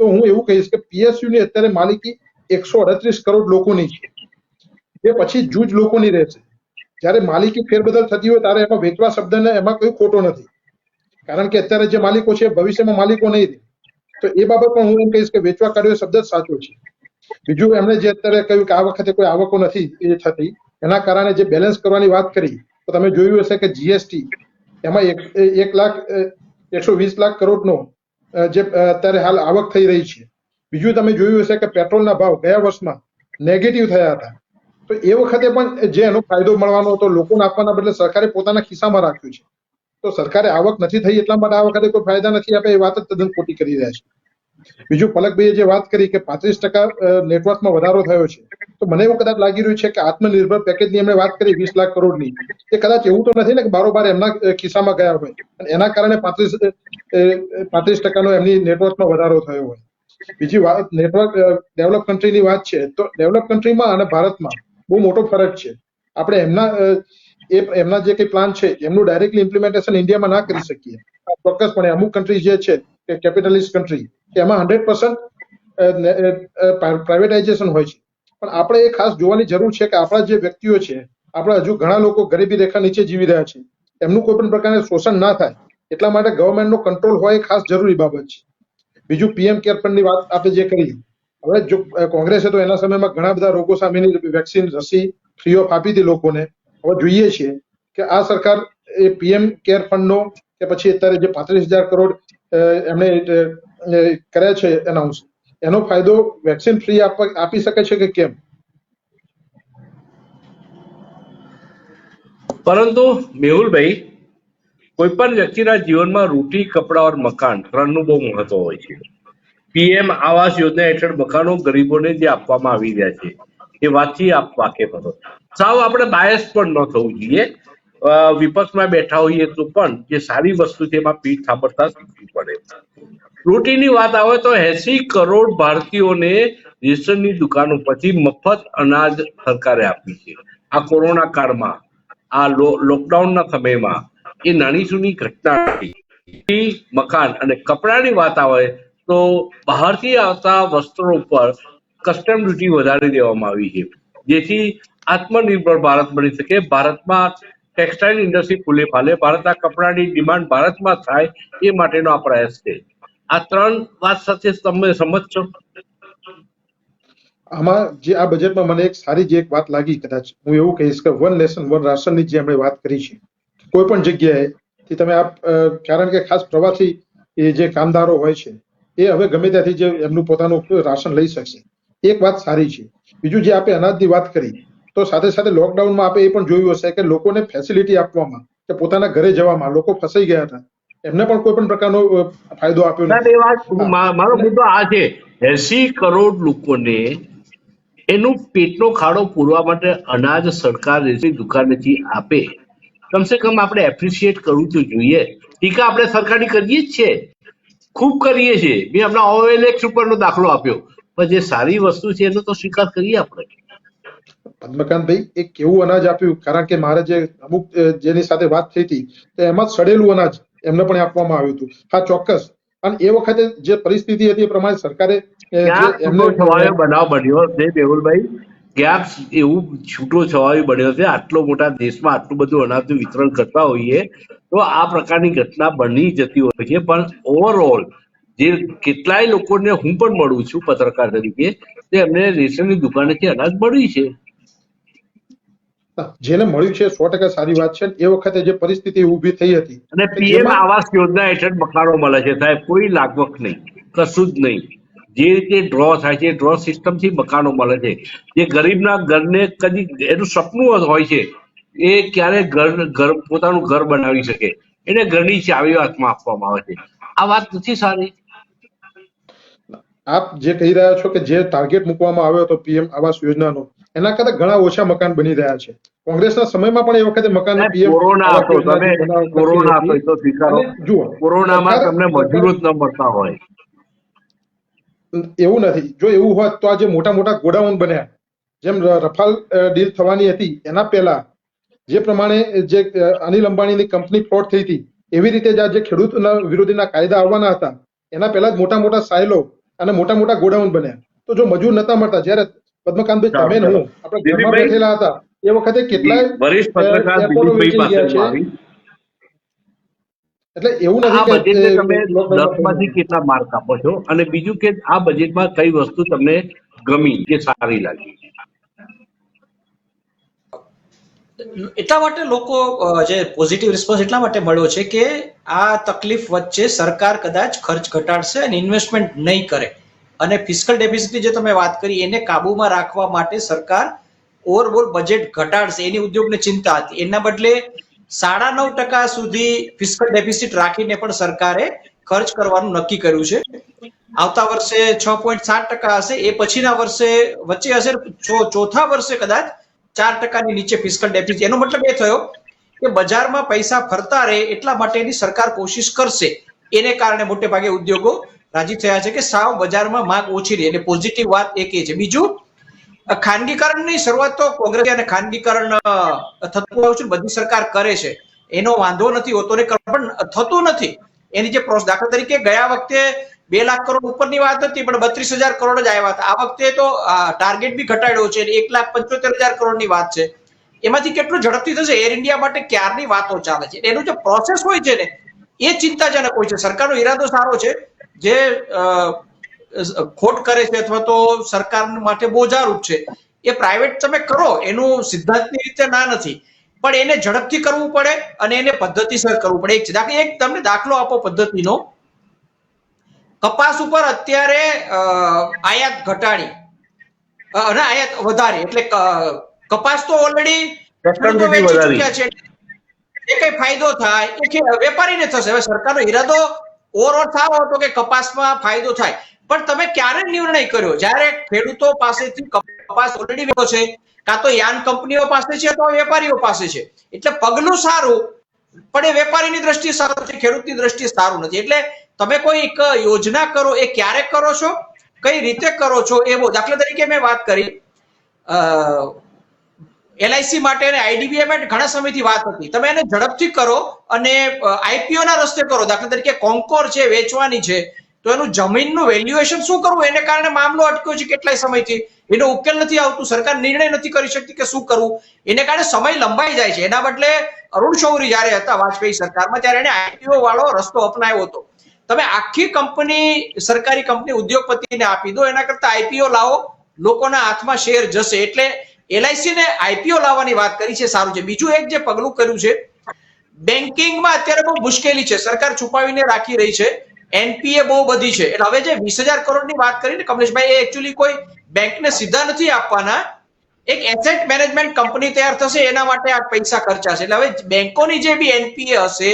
તો હું એવું કહીશ કે PSUની અત્યારે માલિકી 138 કરોડ લોકોની છે, જે પછી જૂજ લોકોની રહેશે. જ્યારે માલિકી ફેરબદલ થતી હોય ત્યારે એમાં વેચવા શબ્દને એમાં કોઈ ખોટો નથી, કારણ કે અત્યારે જે માલિકો છે ભવિષ્યમાં માલિકો નહીં રહે. તો એ બાબત પણ હું એમ કહીશ કે વેચવા કાઢ્યો શબ્દ જ સાચો છે. બીજું એમણે જે અત્યારે કહ્યું કે આ વખતે કોઈ આવકો નથી એ થતી, એના કારણે જે બેલેન્સ કરવાની વાત કરી, તો તમે જોયું હશે કે GST એમાં 120 લાખ કરોડનો જે અત્યારે હાલ આવક થઈ રહી છે. બીજું તમે જોયું હશે કે પેટ્રોલના ભાવ ગયા વર્ષમાં નેગેટિવ થયા હતા, તો એ વખતે પણ જે એનો ફાયદો મળવાનો હતો લોકોને આપવાના બદલે સરકારે પોતાના ખિસ્સામાં રાખ્યું છે. તો સરકારે આવક નથી થઈ એટલા માટે આ વખતે કોઈ ફાયદા નથી આપે, એ વાત જ તદ્દન ખોટી કરી રહ્યા છે. બીજું પલકભાઈએ જે વાત કરી કે 35% નેટવર્કમાં વધારો થયો છે, તો મને એવું કદાચ લાગી રહ્યું છે કે આત્મનિર્ભર પેકેજની એમણે વાત કરી 20 લાખ કરોડની, એ કદાચ એવું તો નથી ને કે બારોબાર એમના ખિસ્સામાં ગયા હોય અને એના કારણે 35% એમની નેટવર્કમાં વધારો થયો હોય. બીજી વાત નેટવર્ક ડેવલપ કન્ટ્રીની વાત છે, તો ડેવલપ કન્ટ્રીમાં અને ભારતમાં બહુ મોટો ફરક છે. આપણે એમના જે કઈ પ્લાન છે એમનું ડાયરેક્ટલી ઇમ્પ્લિમેન્ટેશન ઇન્ડિયામાં ના કરી શકીએ. ચોક્કસપણે અમુક કન્ટ્રી જે છે કે કેપિટલિસ્ટ કન્ટ્રી, એમાં 100% પ્રાઇવેટાઇઝેશન હોય છે. પણ આપણે એ ખાસ જોવાની જરૂર છે કે આપણા જે વ્યક્તિઓ છે, આપણા હજુ ઘણા લોકો ગરીબી રેખા નીચે જીવી રહ્યા છે, એમનું કોઈ પણ પ્રકારનું શોષણ ના થાય એટલા માટે ગવર્મેન્ટનો કંટ્રોલ હોય એ ખાસ જરૂરી બાબત છે. બીજું PM કેર ફંડની વાત આપણે જે કરી, હવે જો કોંગ્રેસે તો એના સમયમાં ઘણા બધા રોગો સામેની વેક્સિન રસી ફ્રી ઓફ આપી હતી લોકોને. હવે જોઈએ છીએ કે આ સરકાર એ PM કેર ફંડનો કે પછી અત્યારે જે 35,000 કરોડ એમણે કર્યા છે એનાઉન્સ, એનો ફાયદો વેક્સિન ફ્રી આપી શકે છે કે કેમ? પરંતુ મેહુલભાઈ, કોઈ પણ વ્યક્તિના જીવનમાં રોટી, કપડા और મકાન ત્રણનું બહુ મહત્વ હોય છે. PM આવાસ યોજના હેઠળ મકાનો ગરીબોને જે આપવામાં આવી રહ્યા છે એ વાતથી આપ વાકેફ હતો. સાવ આપણે બાયસ પણ ન થવું જોઈએ. વિપક્ષમાં બેઠા હોઈએ તો પણ જે સારી વસ્તુ છે એમાં પીઠ થાબડતા શીખવી પડે. રોટીની વાત આવે તો 80 કરોડ ભારતીયોને રેશનની દુકાનો પરથી મફત અનાજ સરકારે આપી છે. આ કોરોના કાળમાં, આ લોકડાઉનના સમયમાં એ નાની સૂની ઘટના હતી. મકાન અને કપડાની વાત આવે તો બહારથી આવતા વસ્ત્રો ઉપર કસ્ટમ ડ્યુટી વધારી દેવામાં આવી છે, જેથી આત્મનિર્ભર ભારત બની શકે, ભારતમાં ટેક્સટાઇલ ઇન્ડસ્ટ્રી ફૂલે ફાલે, ભારતના કપડાની ડિમાન્ડ ભારતમાં થાય એ માટેનો આ પ્રયાસ છે. આ ત્રણ વાત સાથે તમે સમજશો? આમાં જે આ બજેટમાં મને એક સારી જે એક વાત લાગી, કદાચ હું એવું કહીશ કે વન નેશન વન રાશનની જે આપણે વાત કરી છે, કોઈ પણ જગ્યાએ તમે કારણ કે ખાસ પ્રવાસી એ જે કામદારો હોય છે એ હવે ગમે ત્યાંથી જે એમનું પોતાનું રાશન લઈ શકશે. એક વાત સારી છે. બીજું જે આપણે અનાજની વાત કરી તો સાથે સાથે લોકડાઉનમાં આપણે એ પણ જોયું હશે કે લોકોને ફેસિલિટી આપવામાં કે પોતાના ઘરે જવામાં લોકો ફસાઈ ગયા હતા, એમને પણ કોઈ પણ પ્રકારનો ફાયદો આપ્યો સાહેબ, નથી. એ વાત મારો મુદ્દો આ છે, 80 કરોડ લોકોને એનું પેટનો ખાડો પૂરવા માટે અનાજ સરકાર રેશનની દુકાનેથી આપે. કમસે કમ આપણે એપ્રિશિએટ કરવું તો જોઈએ. ટીકા આપણે સરકારની કરીએ જ છે, ખૂબ કરીએ છીએ. મેં હમણાં OLX ઉપરનો દાખલો આપ્યો, પણ જે સારી વસ્તુ છે એનો તો સ્વીકાર કરીએ આપણે. પદ્મકાંતભાઈ, એક કેવું અનાજ આપ્યું, કારણ કે મારે જે અમુક જેની સાથે વાત થઈ હતી તો એમાં સડેલું અનાજ એમને પણ આપવામાં આવ્યું હતું. હા, ચોક્કસ. અને એ વખતે જે પરિસ્થિતિ હતી એ પ્રમાણે સરકારે જે ક્યાંક એમને છૂટો છવાયો બનાવ બન્યો છે મેહુલભાઈ, ક્યાંક એવું છૂટો છવાયો બન્યો છે. આટલો મોટા દેશમાં આટલું બધું અનાજનું વિતરણ કરતા હોઈએ તો આ પ્રકારની ઘટના બની જતી હોય છે. પણ ઓવરઓલ જે કેટલાય લોકોને હું પણ મળું છું પત્રકાર તરીકે, તે એમને રેશનની દુકાનેથી અનાજ મળ્યું છે. જેને મળ્યું છે 100% સારી વાત છે. એ વખતે જે પરિસ્થિતિ ઊભી થઈ હતી અને કે PM જેમાં આવાસ યોજના હેઠળ મકાનો મળે છે સાહેબ, કોઈ લાગવક નહીં, કશું જ નહીં. જે રીતે ડ્રો થાય છે ડ્રો સિસ્ટમથી મકાનો મળે છે. જે ગરીબના ઘરને કદી એનું સપનું હોય છે એ ક્યારે ઘર પોતાનું ઘર બનાવી શકે, એને ઘરની ચાવીઓ હાથમાં આપવામાં આવે છે. આ વાત નથી સારી. આપ જે કહી રહ્યા છો કે જે ટાર્ગેટ મૂકવામાં આવ્યો હતો PM આવાસ યોજનાનો, એના કરતા ઘણા ઓછા મકાન બની રહ્યા છે. કોંગ્રેસના સમયમાં પણ એ વખતે મકાન સાહેબ, PM કોરોના આવાસ હતો, તમે યોજનાથી કોરોના હતો બનાવવામાં એ તો સ્વીકારો. અને જુઓ, કોરોનામાં તમને મજૂરો સરકાર જ ન મળતા હોય. એવું નથી. જો એવું હોત તો આ જે મોટા મોટા ગોડાઉન બન્યા, જેમ રફાલ ડીલ થવાની હતી એના પહેલા જે પ્રમાણે જે અનિલ અંબાણીની કંપની ફ્લોટ થઈ હતી, એવી રીતે જ આ જે ખેડૂતના વિરોધીના કાયદા આવવાના હતા એના પહેલા જ મોટા મોટા સાયલો અને મોટા મોટા ગોડાઉન બન્યા. તો જો મજૂર નતા મળતા, જ્યારે પદ્મકાંતભાઈ તમે ને હું આપણે ઘરમાં દિલીપભાઈ, બેઠેલા હતા એ વખતે કેટલાય વરિષ્ઠ પત્રકાર એરપોર્ટો દિલીપભાઈ વેચાઈ ગયા પાસે હું છે. આવી. એટલે એવું આ નથી કે બજેટને તમે લોકડાઉનમાં 10 માંથી કેટલા માર્ક આપો છો? અને બીજું કે આ બજેટમાં કઈ વસ્તુ તમને ગમી કે સારી લાગી? એટલા માટે લોકો જે પોઝિટિવ રિસ્પોન્સ એટલા માટે મળ્યો છે કે આ તકલીફ વચ્ચે સરકાર કદાચ ખર્ચ ઘટાડશે અને ઇન્વેસ્ટમેન્ટ નહીં કરે, અને ફિસ્કલ ડેફિસિટની જે તમે વાત કરી એને કાબુમાં રાખવા માટે સરકાર ઓવરઓલ બજેટ ઘટાડશે એની ઉદ્યોગને ચિંતા હતી. એના બદલે 9.5% સુધી ફિસ્કલ ડેફિસિટ રાખીને પણ સરકારે ખર્ચ કરવાનું નક્કી કર્યું છે. આવતા વર્ષે 6.7% હશે, એ પછીના વર્ષે વચ્ચે હશે, ચોથા વર્ષે કદાચ 4%ની નીચે ફિસ્કલ ડેફિસિટ. એનો મતલબ એ થયો કે બજારમાં પૈસા ફરતા રહે એટલા માટેની સરકાર કોશિશ કરશે. એને કારણે મોટે ભાગે ઉદ્યોગો રાજી થયા છે કે સાવ બજારમાં માંગ ઓછી રહે. એટલે પોઝિટિવ વાત એક એ છે. બીજું, ખાનગીકરણની શરૂઆત તો કોંગ્રેસ અને ખાનગીકરણ થતું આવ્યું છે, બધી સરકાર કરે છે, એનો વાંધો નથી હોતો, પણ થતું નથી. એની જે પ્રોસેસ, દાખલા તરીકે ગયા વખતે 2 લાખ કરોડ ઉપરની વાત હતી પણ 32,000 કરોડ જ આવ્યા હતા. આ વખતે તો ટાર્ગેટ બી ઘટાડ્યો છે, 1,75,000 કરોડની વાત છે. એમાંથી કેટલું ઝડપથી થશે? એર ઇન્ડિયા માટે ક્યારની વાતો ચાલે છે. એનું જે પ્રોસેસ હોય છે ને એ ચિંતાજનક હોય છે. સરકારનો ઈરાદો સારો છે, જે ખોટ કરે છે અથવા તો સરકાર માટે બોજારૂપ છે એ પ્રાઇવેટ તમે કરો, એનું સિદ્ધાંતની રીતે ના નથી, પણ એને ઝડપથી કરવું પડે અને એને પદ્ધતિસર કરવું પડે. એક તમને દાખલો આપો પદ્ધતિનો. કપાસ ઉપર અત્યારે આયાત ઘટાડી અને આયાત વધારી, એટલે કપાસ તો ઓલરેડી ખેડૂતો વેચી ચૂક્યા છે, એ કઈ ફાયદો થાય એ વેપારીને થશે. હવે સરકારનો ઈરાદો ઓવરઓલ સારો હતો કે કપાસમાં ફાયદો થાય, પણ તમે ક્યારે નિર્ણય કર્યો જ્યારે ખેડૂતો પાસેથી કપાસ ઓલરેડી વેચો છે, કાં તો યાન કંપનીઓ પાસે છે તો વેપારીઓ પાસે છે. એટલે પગલું સારું, પણ એ વેપારીની દ્રષ્ટિએ સારું છે, ખેડૂતની દ્રષ્ટિએ સારું નથી. એટલે તમે કોઈ એક યોજના કરો, એ ક્યારે કરો છો, કઈ રીતે કરો છો, એવો. દાખલા તરીકે મેં વાત કરી LIC માટે અને IDBI માટે ઘણા સમયથી વાત હતી. તમે એને ઝડપથી કરો અને IPO ના રસ્તે કરો. દાખલા તરીકે કોન્કોર છે, વેચવાની છે, તો એનું જમીનનું વેલ્યુએશન શું કરવું, એને કારણે મામલો અટક્યો છે કેટલાય સમયથી, એનો ઉકેલ નથી આવતું, સરકાર નિર્ણય નથી કરી શકતી કે શું કરવું, એને કારણે સમય લંબાઈ જાય છે. એના બદલે અરુણ શૌરી જયારે હતા વાજપેયી સરકારમાં ત્યારે એને IPO વાળો રસ્તો અપનાવ્યો હતો. તમે આખી કંપની, સરકારી કંપની ઉદ્યોગપતિને આપી દો, એના કરતા IPO લાવો, લોકોના હાથમાં શેર જશે. એટલે LIC ને IPO લાવવાની વાત કરી છે, સારું છે. બીજું એક જે પગલું કર્યું છે, બેન્કિંગમાં અત્યારે બહુ મુશ્કેલી છે, સરકાર છુપાવીને રાખી રહી છે, એનપીએ બહુ બધી છે. એટલે હવે જે 20,000 કરોડની વાત કરી ને કમલેશભાઈ, એ એકચ્યુઅલી કોઈ બેંકને સીધા નથી આપવાના, એક એસેટ મેનેજમેન્ટ કંપની તૈયાર થશે એના માટે આ પૈસા ખર્ચાશે. એટલે હવે બેંકોની જે બી એનપીએ હશે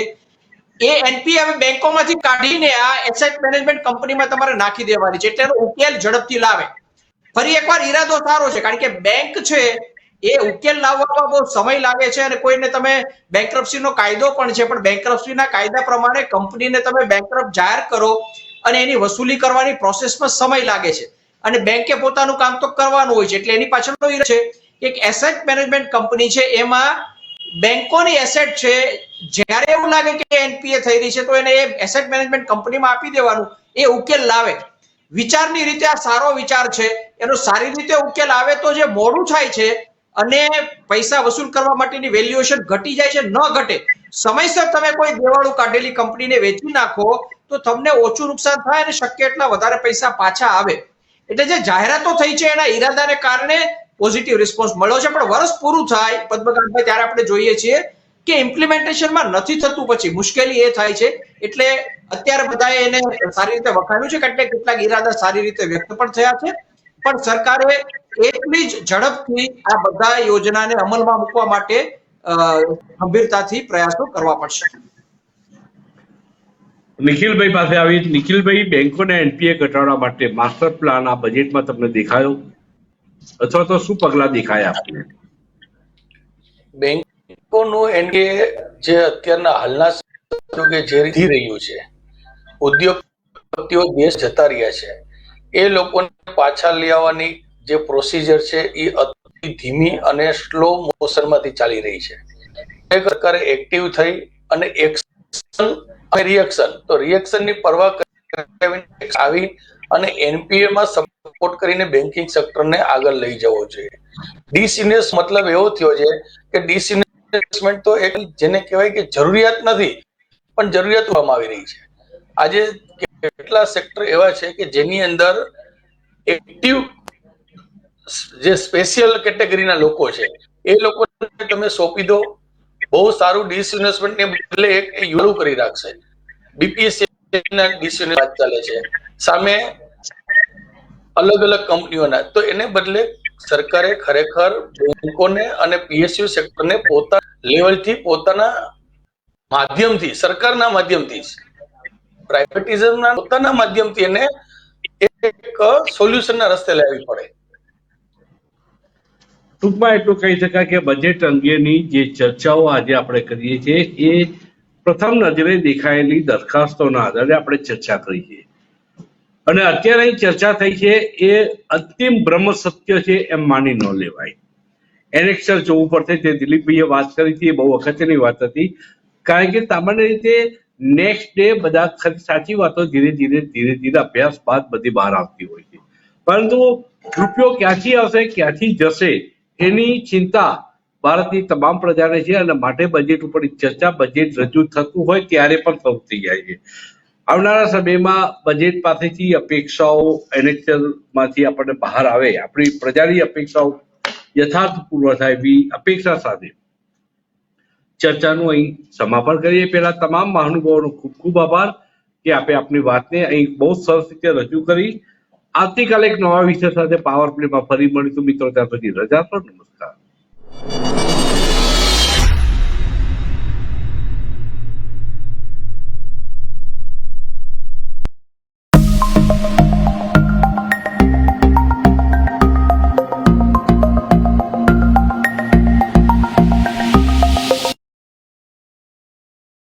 એ એનપીએ હવે બેંકોમાંથી કાઢીને આ એસેટ મેનેજમેન્ટ કંપનીમાં તમારે નાખી દેવાની છે, એટલે એનો ઉકેલ ઝડપથી લાવે. ફરી એકવાર ઈરાદો સારો છે, કારણ કે બેંક છે એ ઉકેલ લાવવામાં બહુ સમય લાગે છે, અને કોઈને તમે બેંકરપ્સીનો કાયદો પણ છે, પણ બેંકરપ્સીના કાયદા પ્રમાણે કંપનીને તમે બેંકરપ્ટ જાહેર કરો અને એની વસૂલી કરવાની પ્રોસેસમાં સમય લાગે છે, અને બેંકે પોતાનું કામ તો કરવાનું હોય છે. એટલે એની પાછળનો ઈરાદો છે કે એક એસેટ મેનેજમેન્ટ કંપની છે, એમાં બેંકોની એસેટ છે, જ્યારે એવું લાગે કે એનપીએ થઈ રહી છે તો એને એ એસેટ મેનેજમેન્ટ કંપનીમાં આપી દેવાનું, એ ઉકેલ લાવે. વિચારની રીતે આ સારો વિચાર છે, એનો સારી રીતે ઉકેલ આવે તો જે મોડું થાય છે અને પૈસા વસૂલ કરવા માટેની વેલ્યુએશન ઘટી જાય છે, ન ઘટે. સમયસર તમે કોઈ દેવાળું કાઢેલી કંપનીને વેચી નાખો તો તમને ઓછું નુકસાન થાય અને શક્ય એટલા વધારે પૈસા પાછા આવે. એટલે જે જાહેરાતો થઈ છે એના ઈરાદાને કારણે પોઝિટિવ રિસ્પોન્સ મળ્યો છે, પણ વર્ષ પૂરું થાય પદ્મકાંતભાઈ ત્યારે આપણે જોઈએ છીએ કે ઇમ્પ્લિમેન્ટેશનમાં નથી થતું, પછી મુશ્કેલી એ થાય છે. એટલે અત્યારે બધાએ એને સારી રીતે વખાણ્યું છે, કારણ કે કેટલાક ઈરાદા સારી રીતે વ્યક્ત પણ થયા છે, પણ સરકારે એટલી જ ઝડપથી આ બધા યોજનાને અમલમાં મૂકવા માટે ગંભીરતાથી પ્રયાસો કરવા પડશે. નિખિલભાઈ પાસે આવી. નિખિલભાઈ, બેંકોને એનપીએ ઘટાડવા માટે માસ્ટર પ્લાન આ બજેટમાં તમને દેખાયો, અથવા તો શું પગલા દેખાયા આપને? બેંકોનું એનપીએ જે અત્યારના હાલના કે જે થઈ રહ્યું છે, ઉદ્યોગપતિઓ દેશ જતા રહ્યા છે, એ લોકોને પાછા લઈ આવવાની જે પ્રોસિજર છે એ અતિ ધીમી અને સ્લો મોશનમાંથી ચાલી રહી છે. સરકારે એક્ટિવ થઈ અને એક્શન અને રિએક્શન, તો રિએક્શનની પરવા આવી અને એનપીએ માં સપોર્ટ કરીને બેન્કિંગ સેક્ટરને આગળ લઈ જવો જોઈએ. ડિસઇન્વેસ્ટ મતલબ એવો થયો છે કે ડિસઇન્વેસ્ટમેન્ટ તો એક જેને કહેવાય કે જરૂરિયાત નથી પણ જરૂરિયાત કરવામાં આવી રહી છે. આજે કેટલા સેક્ટર એવા છે કે જેની અંદર એક્ટિવ જે સ્પેશિયલ કેટેગરીના લોકો છે એ લોકોને તમે સોંપી દો, બહુ સારું ડિસઇન્વેસ્ટમેન્ટ ને બદલે એક યુરું કરી રાખશે. બીપીએસસી ના ડિસઇન્વેસ્ટ ચાલે છે સામે અલગ અલગ કંપનીઓના, તો એને બદલે સરકારે ખરેખર બેંકોને અને પીએસયુ સેક્ટરને પોતાના લેવલથી, પોતાના માધ્યમથી, સરકારના માધ્યમથી, પ્રાઇવેટિઝમના પોતાના માધ્યમથી એને એક સોલ્યુશનના રસ્તે લાવવી પડે. ટૂંકમાં એટલું કહી શકાય કે બજેટ અંગેની જે ચર્ચાઓ આજે આપણે કરીએ છીએ એ પ્રથમ નજરે દેખાયેલી દરખાસ્તોના આધારે આપણે ચર્ચા કરી છે, અને અત્યારે ચર્ચા થઈ છે એ અંતિમ બ્રહ્મ સત્ય છે એમ માની ન લેવાય. એનેક્સર જોવું પડશે. તે દિલીપભાઈએ વાત કરી હતી એ બહુ અગત્યની વાત હતી, કારણ કે સામાન્ય રીતે નેક્સ્ટ ડે બધા સાચી વાતો ધીરે ધીરે અભ્યાસ બાદ બધી બહાર આવતી હોય છે, પરંતુ રૂપિયો ક્યાંથી આવશે ક્યાંથી જશે એની ચિંતા ભારતની તમામ પ્રજાને છે, અને માટે બજેટ ઉપર ચર્ચા બજેટ રજૂ થતું હોય ત્યારે પણ શરૂ થઈ જાય છે. આવનારા સમયમાં બજેટ પાસેથી અપેક્ષાઓ એનેક્સરમાંથી આપણને બહાર આવે, આપણી પ્રજાની અપેક્ષાઓ યથાર્થ પૂર્વ થાય એવી અપેક્ષા સાથે ચર્ચાનું અહીં સમાપન કરીએ. પહેલા તમામ મહાનુભાવોનો ખૂબ ખૂબ આભાર કે આપે આપની વાતને અહીં બહુ સરસ રીતે રજૂ કરી. આવતીકાલે એક નવા વિષય સાથે પાવર પ્લેમાં ફરી મળીશું મિત્રો, ત્યાં સુધી રજા આપો. નમસ્કાર.